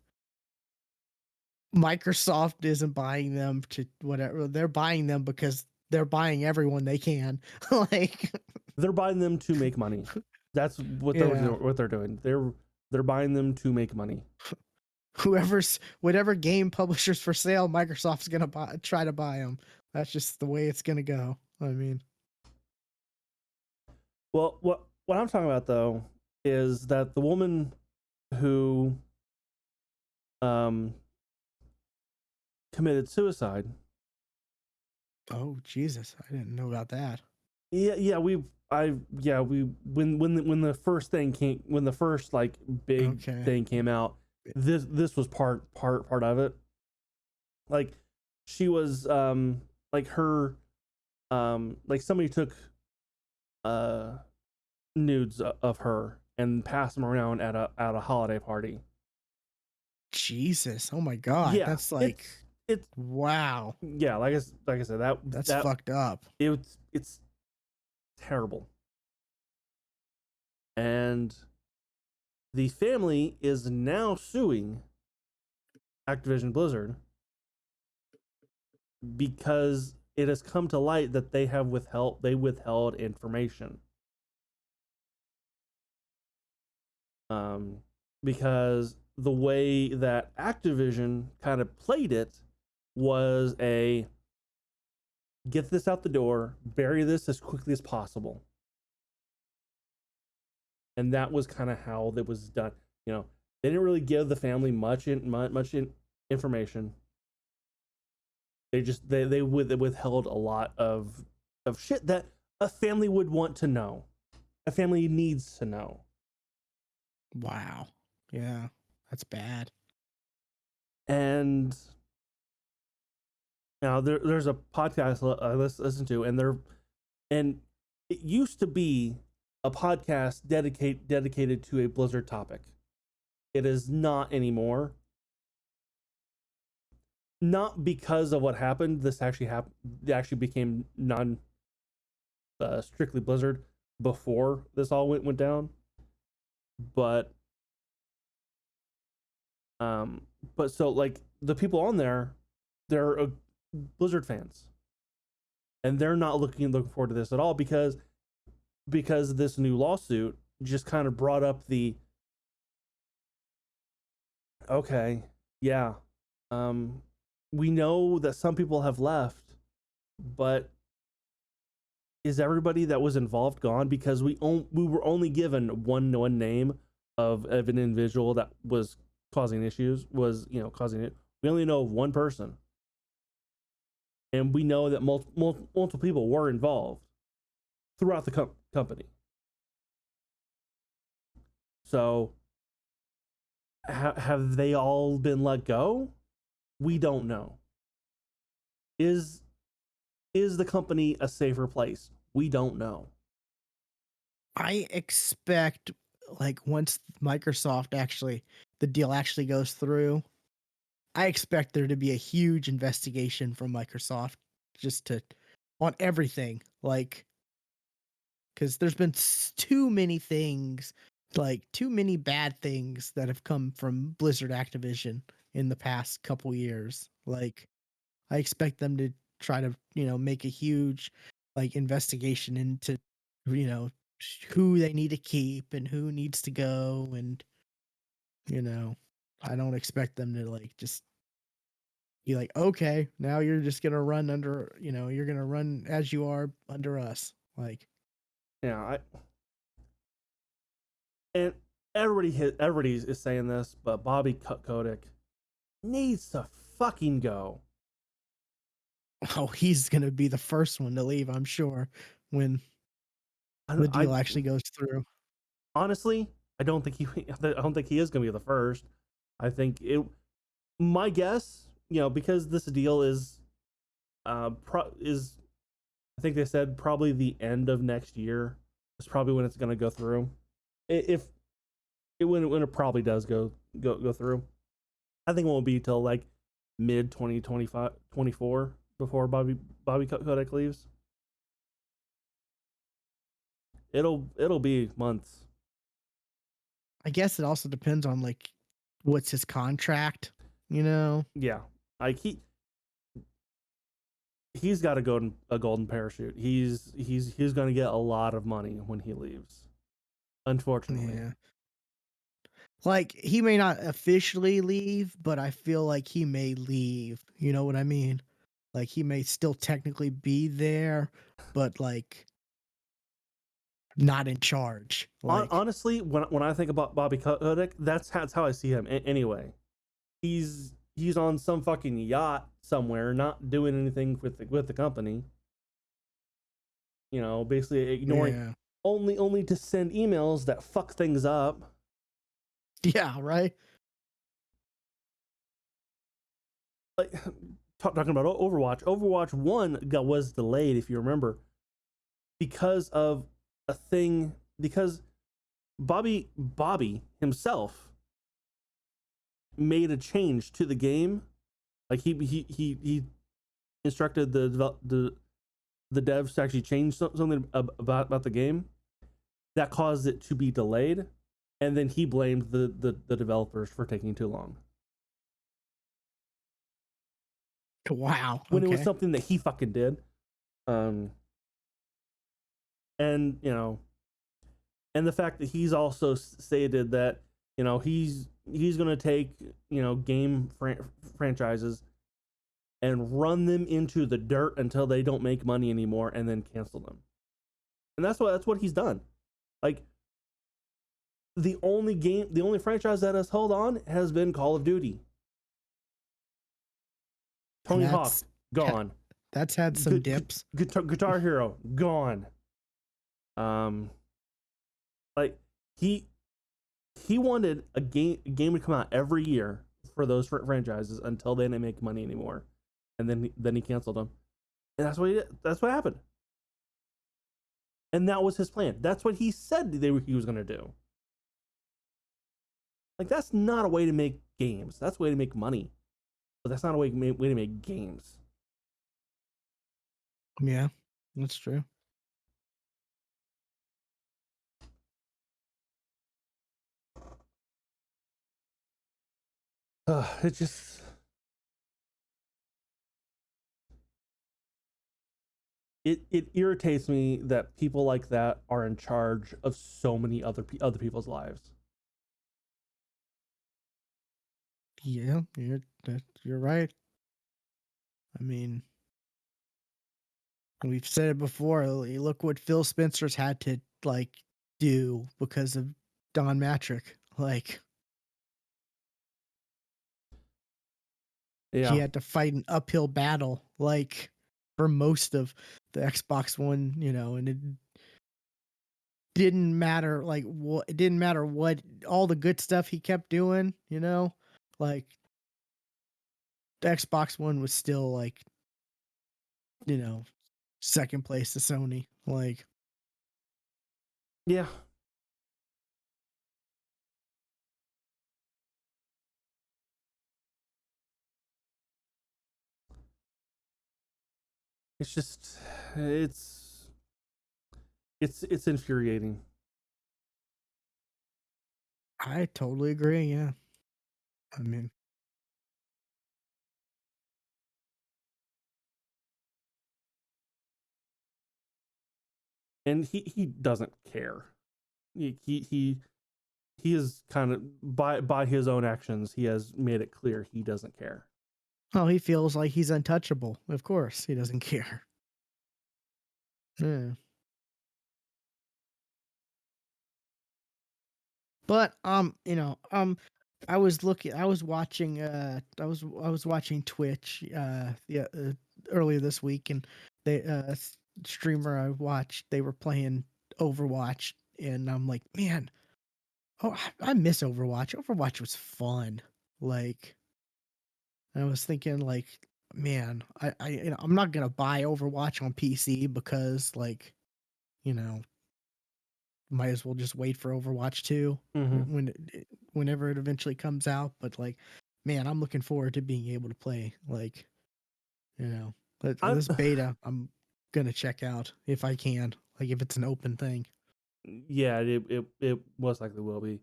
Speaker 1: Microsoft isn't buying them to whatever. They're buying them because they're buying everyone they can. Like,
Speaker 2: They're buying them to make money. That's what
Speaker 1: yeah,
Speaker 2: they're doing. They're buying them to make money.
Speaker 1: whatever game publishers for sale, Microsoft's gonna try to buy them. That's just the way it's gonna go. I mean,
Speaker 2: Well, what I'm talking about though is that the woman who committed suicide.
Speaker 1: oh Jesus, I didn't know about that.
Speaker 2: When the first thing came, when the first like big
Speaker 1: Okay,
Speaker 2: thing came out, this was part of it. Like she was like her like somebody took nudes of her and passed them around at a holiday party.
Speaker 1: Jesus, oh my God,
Speaker 2: Yeah,
Speaker 1: that's like,
Speaker 2: it's
Speaker 1: wow,
Speaker 2: yeah, like I said,
Speaker 1: that's fucked up.
Speaker 2: it's terrible. And the family is now suing Activision Blizzard because it has come to light that they withheld information. Because the way that Activision kind of played it was a get this out the door, bury this as quickly as possible. And that was kind of how that was done. You know, they didn't really give the family much information. They withheld a lot of shit that a family would want to know. A family needs to know.
Speaker 1: Wow, yeah, that's bad.
Speaker 2: And now there's a podcast I listen to, and it used to be a podcast dedicated to a Blizzard topic. It is not anymore. Not because of what happened. This actually happened. It actually became non strictly Blizzard before this all went down. But so like the people on there, they're Blizzard fans, and they're not looking forward to this at all because this new lawsuit just kind of brought up the okay, yeah, we know that some people have left, but is everybody that was involved gone? Because we were only given one name of an individual that was causing issues, causing it, We only know of one person, and we know that multiple people were involved throughout the company. So, have they all been let go? We don't know. Is the company a safer place? We don't know.
Speaker 1: I expect, like, once Microsoft actually, the deal actually goes through, I expect there to be a huge investigation from Microsoft just to on everything. Like, because there's been too many things, like too many bad things that have come from Blizzard Activision in the past couple years. Like, I expect them to try to, make a huge, like, investigation into, you know, who they need to keep and who needs to go. And, you know, I don't expect them to, like, just be like, okay, now you're just going to run under, you're going to run as you are under us. Like,
Speaker 2: Yeah, and everybody is saying this, but Bobby Kotick needs to fucking go.
Speaker 1: oh, he's going to be the first one to leave, I'm sure, when the deal actually goes through.
Speaker 2: Honestly, I don't think he is going to be the first. I think it. My guess, because this deal is, I think they said probably the end of next year is probably when it's going to go through. If when it probably does go through, I think it won't be till like mid 2025 24 before Bobby Kotick leaves. It'll be months.
Speaker 1: I guess it also depends on, like, what's his contract, you know?
Speaker 2: Yeah, like he's got a golden parachute. He's going to get a lot of money when he leaves. Unfortunately.
Speaker 1: Yeah. Like, he may not officially leave, but I feel like he may leave. You know what I mean? Like, he may still technically be there, but, like, not in charge. Like,
Speaker 2: Honestly, when I think about Bobby Kotick, that's how I see him. Anyway, he's on some fucking yacht somewhere, not doing anything with the company. Basically ignoring,
Speaker 1: yeah.
Speaker 2: only to send emails that fuck things up.
Speaker 1: Yeah, right?
Speaker 2: Like talking about Overwatch. Overwatch 1 was delayed, if you remember, because of a thing. Because Bobby himself made a change to the game. Like he instructed the devs to actually change something about the game that caused it to be delayed, and then he blamed the developers for taking too long.
Speaker 1: Wow.
Speaker 2: When it was
Speaker 1: Okay.
Speaker 2: something that he fucking did. And and the fact that he's also stated that he's going to take game franchises and run them into the dirt until they don't make money anymore, and then cancel them. And that's what he's done. Like, the only franchise that has held on has been Call of Duty. Tony Hawk gone.
Speaker 1: That's had some dips.
Speaker 2: Guitar Hero gone. Like he wanted a game to come out every year for those franchises until they didn't make money anymore, and then he canceled them, and that's what he did. That's what happened, and that was his plan. That's what he said he was going to do. Like, that's not a way to make games. That's a way to make money, but that's not a way to make games.
Speaker 1: Yeah, that's true.
Speaker 2: It just it irritates me that people like that are in charge of so many other people's lives.
Speaker 1: Yeah, you're right. I mean, we've said it before. Look what Phil Spencer's had to, like, do because of Don Matrick. Like, he
Speaker 2: Yeah.
Speaker 1: had to fight an uphill battle like for most of the Xbox One, and it didn't matter like what it didn't matter what all the good stuff he kept doing, like the Xbox One was still like, you know, second place to Sony. Like,
Speaker 2: Yeah. It's just it's it's infuriating.
Speaker 1: I totally agree. Yeah. I mean,
Speaker 2: And he doesn't care. He is kind of by his own actions, he has made it clear he doesn't care.
Speaker 1: oh, he feels like he's untouchable. Of course, he doesn't care. Yeah. But I was watching I was watching Twitch earlier this week, and they streamer I watched, they were playing Overwatch, and I'm like, man, oh, I miss Overwatch. Overwatch was fun. Like, I was thinking like, man, I'm not going to buy Overwatch on PC because like, you know, might as well just wait for Overwatch 2
Speaker 2: Mm-hmm.
Speaker 1: whenever it eventually comes out. But like, man, I'm looking forward to being able to play like, but
Speaker 2: I'm
Speaker 1: this beta I'm gonna check out if I can, like if it's an open thing.
Speaker 2: yeah, it most likely will be.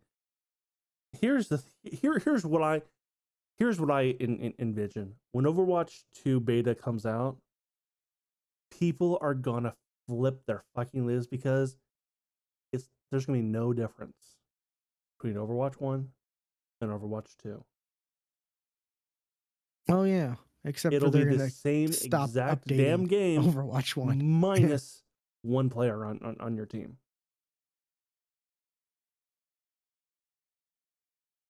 Speaker 2: Here's the here's what I envision when Overwatch 2 beta comes out. People are gonna flip their fucking lives because there's gonna be no difference between Overwatch 1 and Overwatch 2.
Speaker 1: Oh yeah, except for
Speaker 2: It'll be
Speaker 1: they're
Speaker 2: the
Speaker 1: gonna
Speaker 2: same
Speaker 1: stop
Speaker 2: exact
Speaker 1: updating
Speaker 2: damn game
Speaker 1: Overwatch 1.
Speaker 2: minus one player on your team.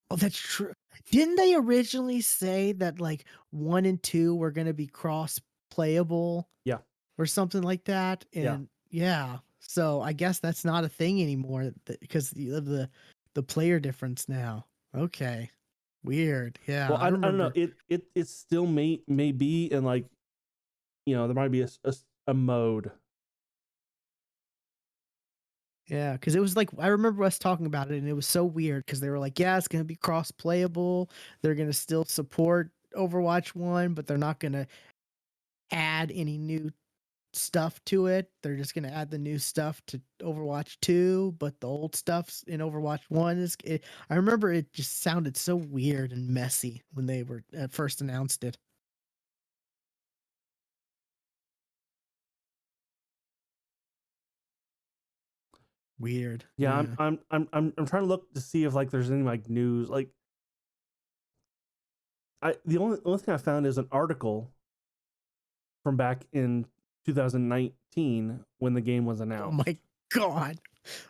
Speaker 1: Oh, that's true. Didn't they originally say that like 1 and 2 were gonna be cross playable
Speaker 2: Yeah,
Speaker 1: or something like that?
Speaker 2: yeah.
Speaker 1: And yeah, so I guess that's not a thing anymore because of the player difference now. Okay, weird. Yeah,
Speaker 2: Well,
Speaker 1: I
Speaker 2: I don't know.
Speaker 1: remember.
Speaker 2: It still may be, and like there might be a mode.
Speaker 1: Yeah, because it was like I remember us talking about it, and it was so weird because they were like, "Yeah, it's gonna be cross playable. They're gonna still support Overwatch 1, but they're not gonna add any new stuff to it. They're just gonna add the new stuff to Overwatch 2, but the old stuff's in Overwatch 1 I remember it just sounded so weird and messy when they were first announced it. Weird.
Speaker 2: Yeah,
Speaker 1: Yeah.
Speaker 2: I'm trying to look to see if like there's any like news. Like the only thing I found is an article from back in 2019 when the game was
Speaker 1: Oh
Speaker 2: announced.
Speaker 1: my god.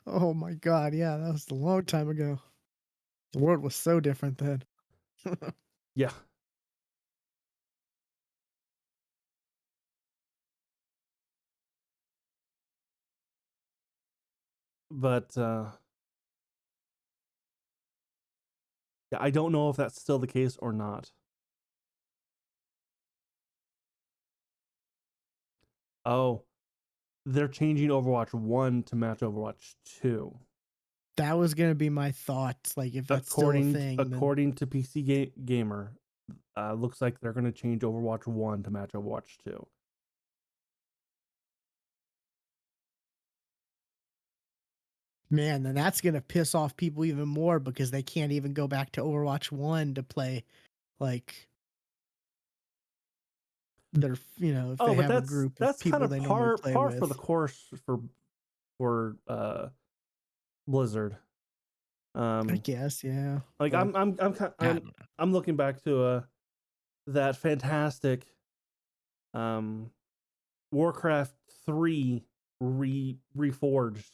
Speaker 1: Oh my god. Yeah, that was a long time ago. The world was so different then.
Speaker 2: Yeah, but yeah, I don't know if that's still the case or not. Oh, they're changing Overwatch 1 to match Overwatch 2.
Speaker 1: That was gonna be my thoughts. Like if that's still a
Speaker 2: According
Speaker 1: thing, then
Speaker 2: according to Gamer, looks like they're going to change Overwatch 1 to match Overwatch 2.
Speaker 1: man, then that's gonna piss off people even more because they can't even go back to Overwatch 1 to play like if
Speaker 2: Oh,
Speaker 1: they
Speaker 2: but
Speaker 1: have a group of
Speaker 2: that's kind
Speaker 1: people
Speaker 2: of
Speaker 1: they normally play
Speaker 2: par for the
Speaker 1: with.
Speaker 2: course for Blizzard.
Speaker 1: I
Speaker 2: Um,
Speaker 1: guess, yeah.
Speaker 2: like
Speaker 1: But I don't know.
Speaker 2: I'm looking back to that fantastic um Warcraft 3 reforged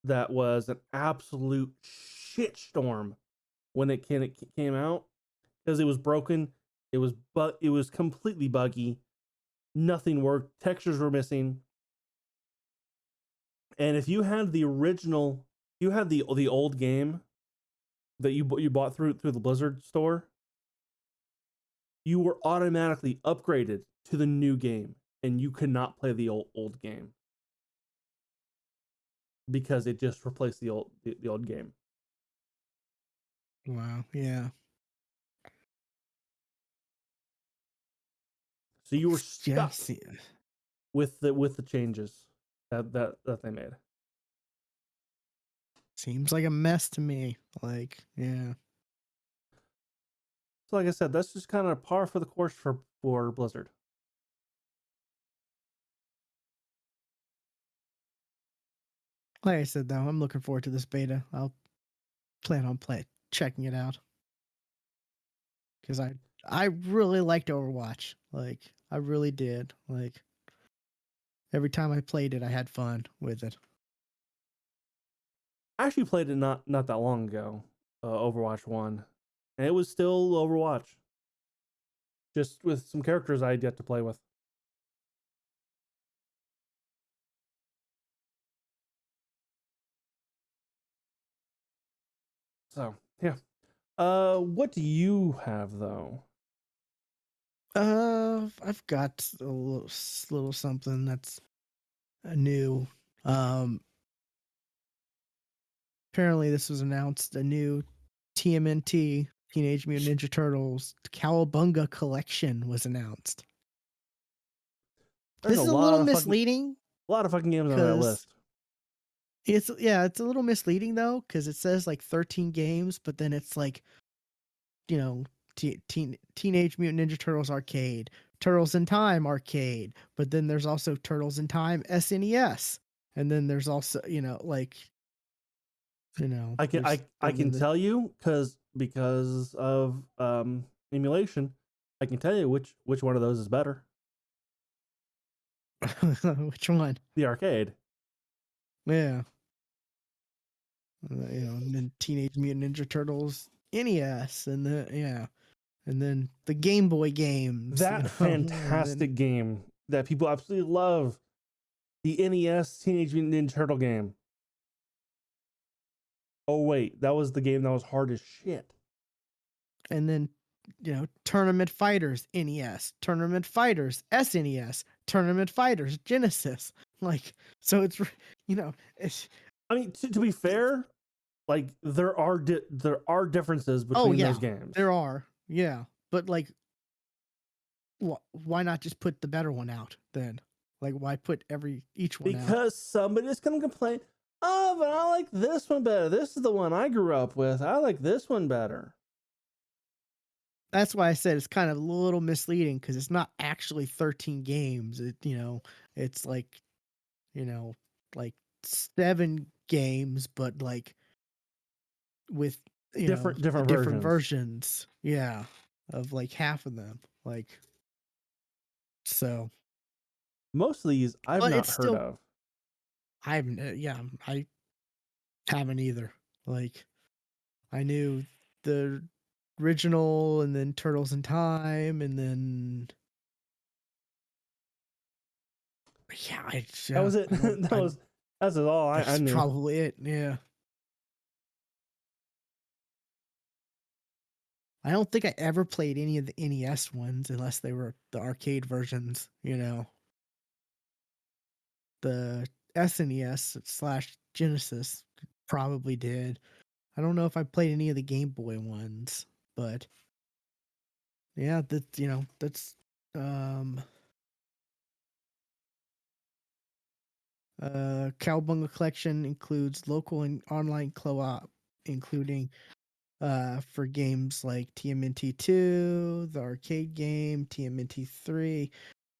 Speaker 2: that was an absolute shitstorm when it came out because it was broken. It was completely buggy. Nothing worked. Textures were missing. And if you had the original, you had the old game that you bought through the Blizzard store, you were automatically upgraded to the new game, and you could not play the old game because it just replaced the old game.
Speaker 1: Wow. Yeah.
Speaker 2: So you were
Speaker 1: Yeah.
Speaker 2: stuck with the changes that they made.
Speaker 1: Seems like a mess to me. Like, yeah.
Speaker 2: So like I said, that's just kind of par for the course for Blizzard.
Speaker 1: Like I said, though, I'm looking forward to this beta. I'll plan on checking it out because I really liked Overwatch. Like, I really did. Like, every time I played it, I had fun with it.
Speaker 2: I actually played it not that long ago, Overwatch 1, and it was still Overwatch, just with some characters I had yet to play with. So yeah. What do you have though?
Speaker 1: I've got a little something that's new. Um, Apparently this was announced, a new TMNT Teenage Mutant Ninja Turtles Cowabunga collection was announced.
Speaker 2: There's
Speaker 1: This
Speaker 2: a
Speaker 1: is a little
Speaker 2: lot of fucking
Speaker 1: misleading
Speaker 2: games on that
Speaker 1: because
Speaker 2: list.
Speaker 1: it's a little misleading though because it says like 13 games, but then it's like, you know, Teenage Mutant Ninja Turtles arcade, Turtles in Time arcade, but then there's also Turtles in Time SNES, and then there's also, like, there's
Speaker 2: I
Speaker 1: and
Speaker 2: can
Speaker 1: then
Speaker 2: tell you because of emulation, I can tell you which one of those is better.
Speaker 1: which one?
Speaker 2: The arcade.
Speaker 1: Yeah. And then Teenage Mutant Ninja Turtles NES, and then the Game Boy games,
Speaker 2: That
Speaker 1: and then
Speaker 2: fantastic game that people absolutely love. The NES Teenage Mutant Ninja Turtle game. Oh wait, that was the game that was hard as shit.
Speaker 1: and then Tournament Fighters NES, Tournament Fighters SNES, Tournament Fighters Genesis. Like, so it's it's
Speaker 2: I mean, to be fair, like there are differences
Speaker 1: oh
Speaker 2: between
Speaker 1: yeah,
Speaker 2: those games.
Speaker 1: there are, yeah, but like, why not just put the better one out then? Like, why put each one out?
Speaker 2: Because somebody's gonna complain, oh, but I like this one better. This is the one I grew up with. I like this one better.
Speaker 1: That's why I said it's kind of a little misleading because it's not actually 13 games. It's like, like 7 games, but like with
Speaker 2: Different
Speaker 1: different
Speaker 2: versions.
Speaker 1: versions. Yeah, of like half of them. Like, so,
Speaker 2: Most of these I've
Speaker 1: but
Speaker 2: not
Speaker 1: it's
Speaker 2: heard
Speaker 1: still,
Speaker 2: of.
Speaker 1: I haven't. I haven't either. Like, I knew the original, and then Turtles in Time, and then yeah,
Speaker 2: That was it.
Speaker 1: I don't.
Speaker 2: That's all I
Speaker 1: That's
Speaker 2: knew.
Speaker 1: probably it. Yeah. I don't think I ever played any of the NES ones unless they were the arcade versions, The SNES / Genesis probably did. I don't know if I played any of the Game Boy ones, but yeah, that's um Cowabunga collection includes local and online co-op, including for games like TMNT 2, the arcade game, TMNT 3,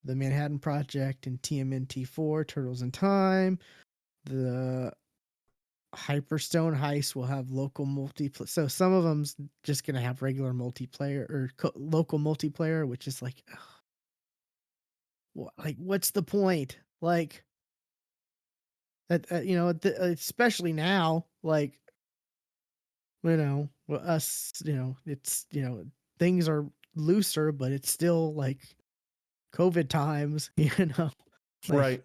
Speaker 1: the Manhattan Project, and TMNT 4, Turtles in Time. The Hyperstone Heist will have local multiplayer. So some of them's just gonna have regular multiplayer or local multiplayer, which is like, what's the point? Like, especially now, like, us, it's things are looser, but it's still like COVID times, like
Speaker 2: Right.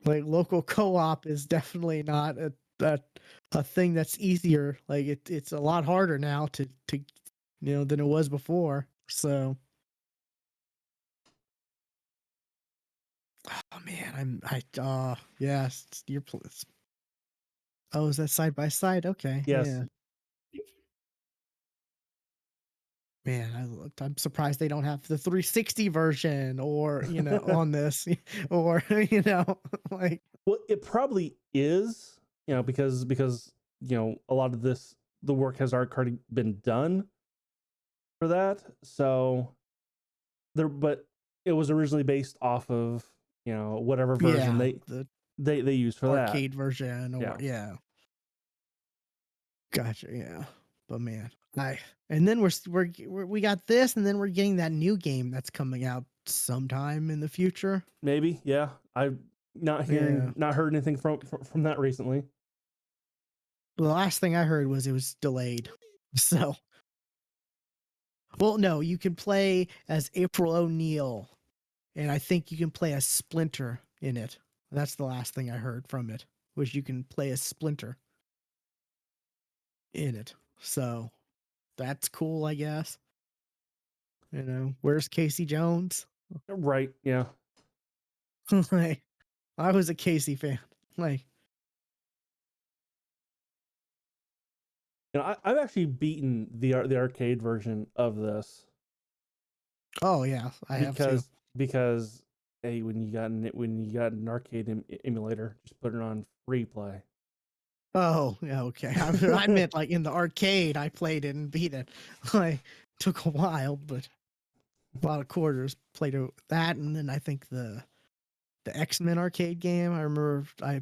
Speaker 1: like local co-op is definitely not a thing that's easier. Like it's a lot harder now to than it was before. So oh man, yes, oh, is that side by side? Okay,
Speaker 2: Yes.
Speaker 1: yeah. Man, I'm surprised they don't have the 360 version or, on this or, like,
Speaker 2: Well, it probably is, because a lot of the work has already been done for that. So but it was originally based off of whatever version
Speaker 1: yeah,
Speaker 2: they
Speaker 1: the
Speaker 2: they used for that.
Speaker 1: arcade version or
Speaker 2: Yeah,
Speaker 1: yeah. Gotcha, yeah. But man, and then we got this and then we're getting that new game that's coming out sometime in the future.
Speaker 2: maybe. Yeah, I've
Speaker 1: Yeah.
Speaker 2: not heard anything from that recently.
Speaker 1: The last thing I heard was it was delayed. So, well, no, you can play as April O'Neil, and I think you can play as Splinter in it. That's the last thing I heard from it, was you can play as Splinter in it. So that's cool, I guess. Where's Casey Jones?
Speaker 2: Right. Yeah.
Speaker 1: Like, I was a Casey fan. Like,
Speaker 2: I've actually beaten the arcade version of this
Speaker 1: oh yeah, I have too.
Speaker 2: because hey, when you got an arcade emulator, just put it on free play.
Speaker 1: Oh, yeah, okay. I meant like in the arcade, I played it and beat it. Like, took a while, but a lot of quarters. Played that, and then I think the X-Men arcade game. I remember I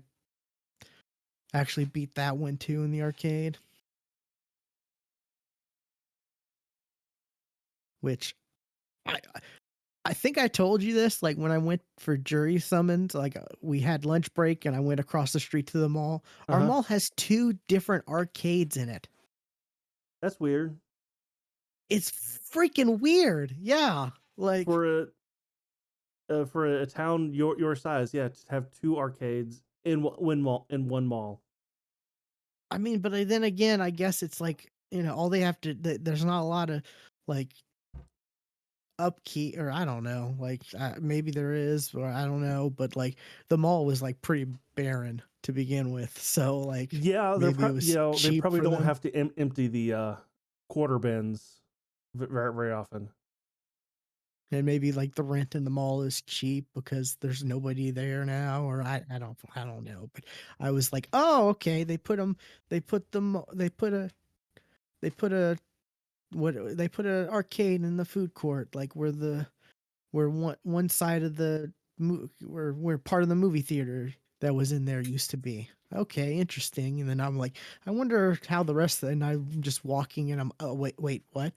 Speaker 1: actually beat that one too in the arcade, which I I think I told you this. Like when I went for jury summons, like we had lunch break and I went across the street to the mall.
Speaker 2: Uh
Speaker 1: Our
Speaker 2: huh.
Speaker 1: mall has two different arcades in it.
Speaker 2: That's weird
Speaker 1: It's freaking weird. Yeah, like
Speaker 2: for a town your size. Yeah, to have two arcades in one mall.
Speaker 1: I mean, but then again, I guess it's like all they have to. There's not a lot of like upkeep, or I don't know, like maybe there is, or I don't know, but like the mall was like pretty barren to begin with, so like
Speaker 2: Yeah,
Speaker 1: maybe it was
Speaker 2: they
Speaker 1: cheap
Speaker 2: probably
Speaker 1: for
Speaker 2: don't
Speaker 1: them.
Speaker 2: have to empty the quarter bins very often.
Speaker 1: And maybe like the rent in the mall is cheap because there's nobody there now, or I don't know, but I was like, oh, okay, they put them they put a what they put an arcade in the food court, like where one side of the where part of the movie theater that was in there used to be. Okay, interesting. And then I'm like, I wonder how the rest of the, and I'm just walking and I'm, oh, wait, what?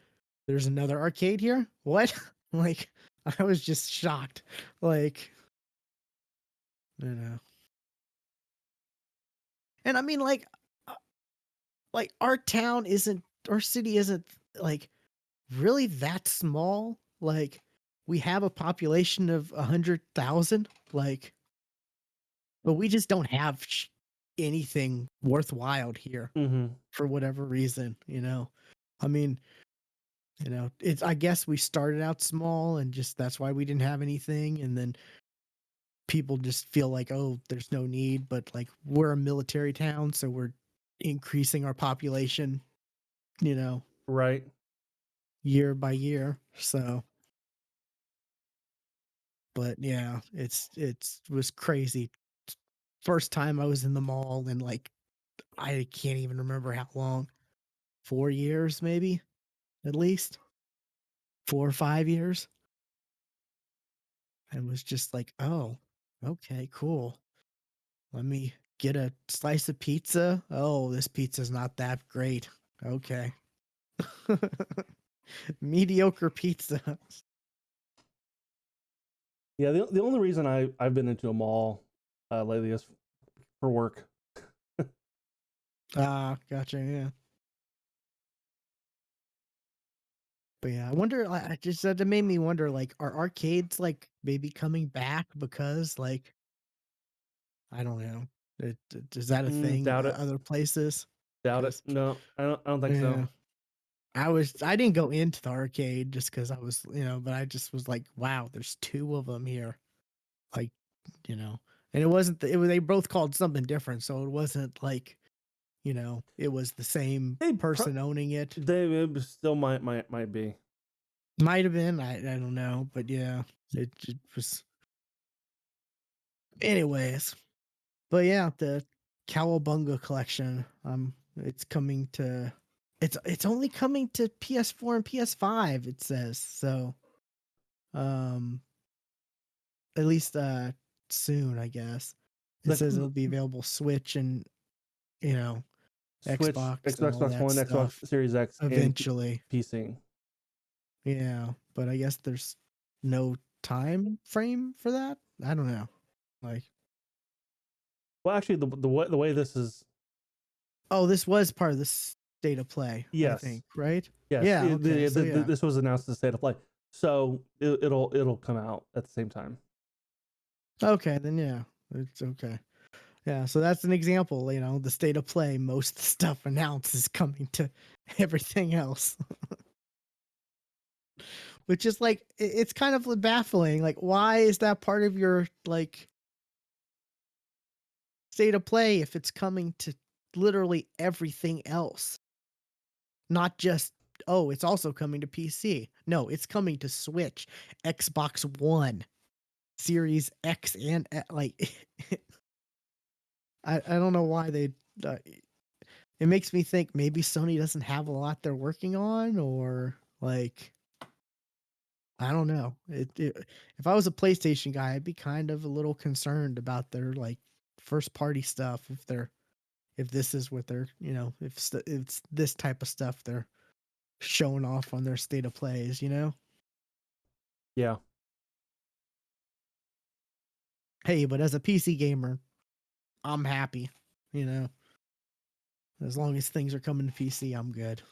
Speaker 1: There's another arcade here? What? Like, I was just shocked. Like, you know. And I mean, uh, like our city isn't like really that small. Like, we have a population of 100,000. Like, but we just don't have anything worthwhile here
Speaker 2: Mm-hmm.
Speaker 1: for whatever reason. I mean, it's, I guess we started out small and just that's why we didn't have anything. And then people just feel like, oh, there's no need. But like, we're a military town, so we're increasing our population, you know,
Speaker 2: Right.
Speaker 1: year by year. So, but yeah, it's was crazy. First time I was in the mall and like, I can't even remember how long. 4 years, maybe, at least 4 or 5 years. And was just like, oh, okay, cool. Let me get a slice of pizza. Oh, this pizza's not that great. Okay. Mediocre pizza.
Speaker 2: Yeah. The only reason I've been into a mall lately is for work.
Speaker 1: Ah, gotcha. Yeah. But yeah, I wonder. I just that made me wonder. Like, are arcades like maybe coming back because like I don't know. Is that a thing?
Speaker 2: Doubt it.
Speaker 1: Other places?
Speaker 2: Doubt it.
Speaker 1: Because
Speaker 2: No, I don't think so.
Speaker 1: yeah, I didn't go into the arcade just because I was but I just was like, wow, there's two of them here. Like and it wasn't. It was they both called something different, so it wasn't like it was the same
Speaker 2: They
Speaker 1: person owning it.
Speaker 2: still might be.
Speaker 1: Might have been. I don't know, but yeah, it just was. Anyways, but yeah, the Cowabunga collection. It's coming to. It's only coming to PS4 and PS5. It says so. Um, at least soon, I guess. It says it'll be available Switch and you know
Speaker 2: Switch,
Speaker 1: Xbox and all
Speaker 2: Xbox
Speaker 1: that
Speaker 2: One, Xbox
Speaker 1: stuff
Speaker 2: Series X, and
Speaker 1: eventually.
Speaker 2: PC.
Speaker 1: Yeah, but I guess there's no time frame for that. I don't know. Like,
Speaker 2: Well, actually, the way this is,
Speaker 1: oh, this was part of the state of play, I
Speaker 2: yes,
Speaker 1: think, right?
Speaker 2: yes,
Speaker 1: Yeah. Okay. So yeah.
Speaker 2: this was announced as state of play, so it'll come out at the same time.
Speaker 1: Okay, then yeah, it's okay. Yeah, so that's an example. The state of play. Most stuff announced is coming to everything else, which is like it's kind of baffling. Like, why is that part of your like state of play if it's coming to literally everything else? Not just, oh, it's also coming to PC. No, it's coming to Switch, Xbox One, Series X, and like, I don't know why they. It makes me think maybe Sony doesn't have a lot they're working on, or like, I don't know. If I was a PlayStation guy, I'd be kind of a little concerned about their like first party stuff. If this is what they're if it's this type of stuff they're showing off on their state of plays.
Speaker 2: Yeah,
Speaker 1: Hey, but as a PC gamer, I'm happy. As long as things are coming to PC, I'm good.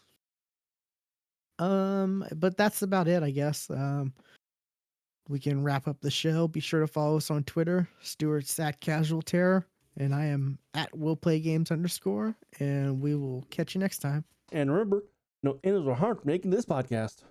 Speaker 1: But that's about it, I guess. We can wrap up the show. Be sure to follow us on Twitter. Stuart's at Casual Terror, and I am at WillPlayGames_. And we will catch you next time.
Speaker 2: and remember, no ends or harm making this podcast.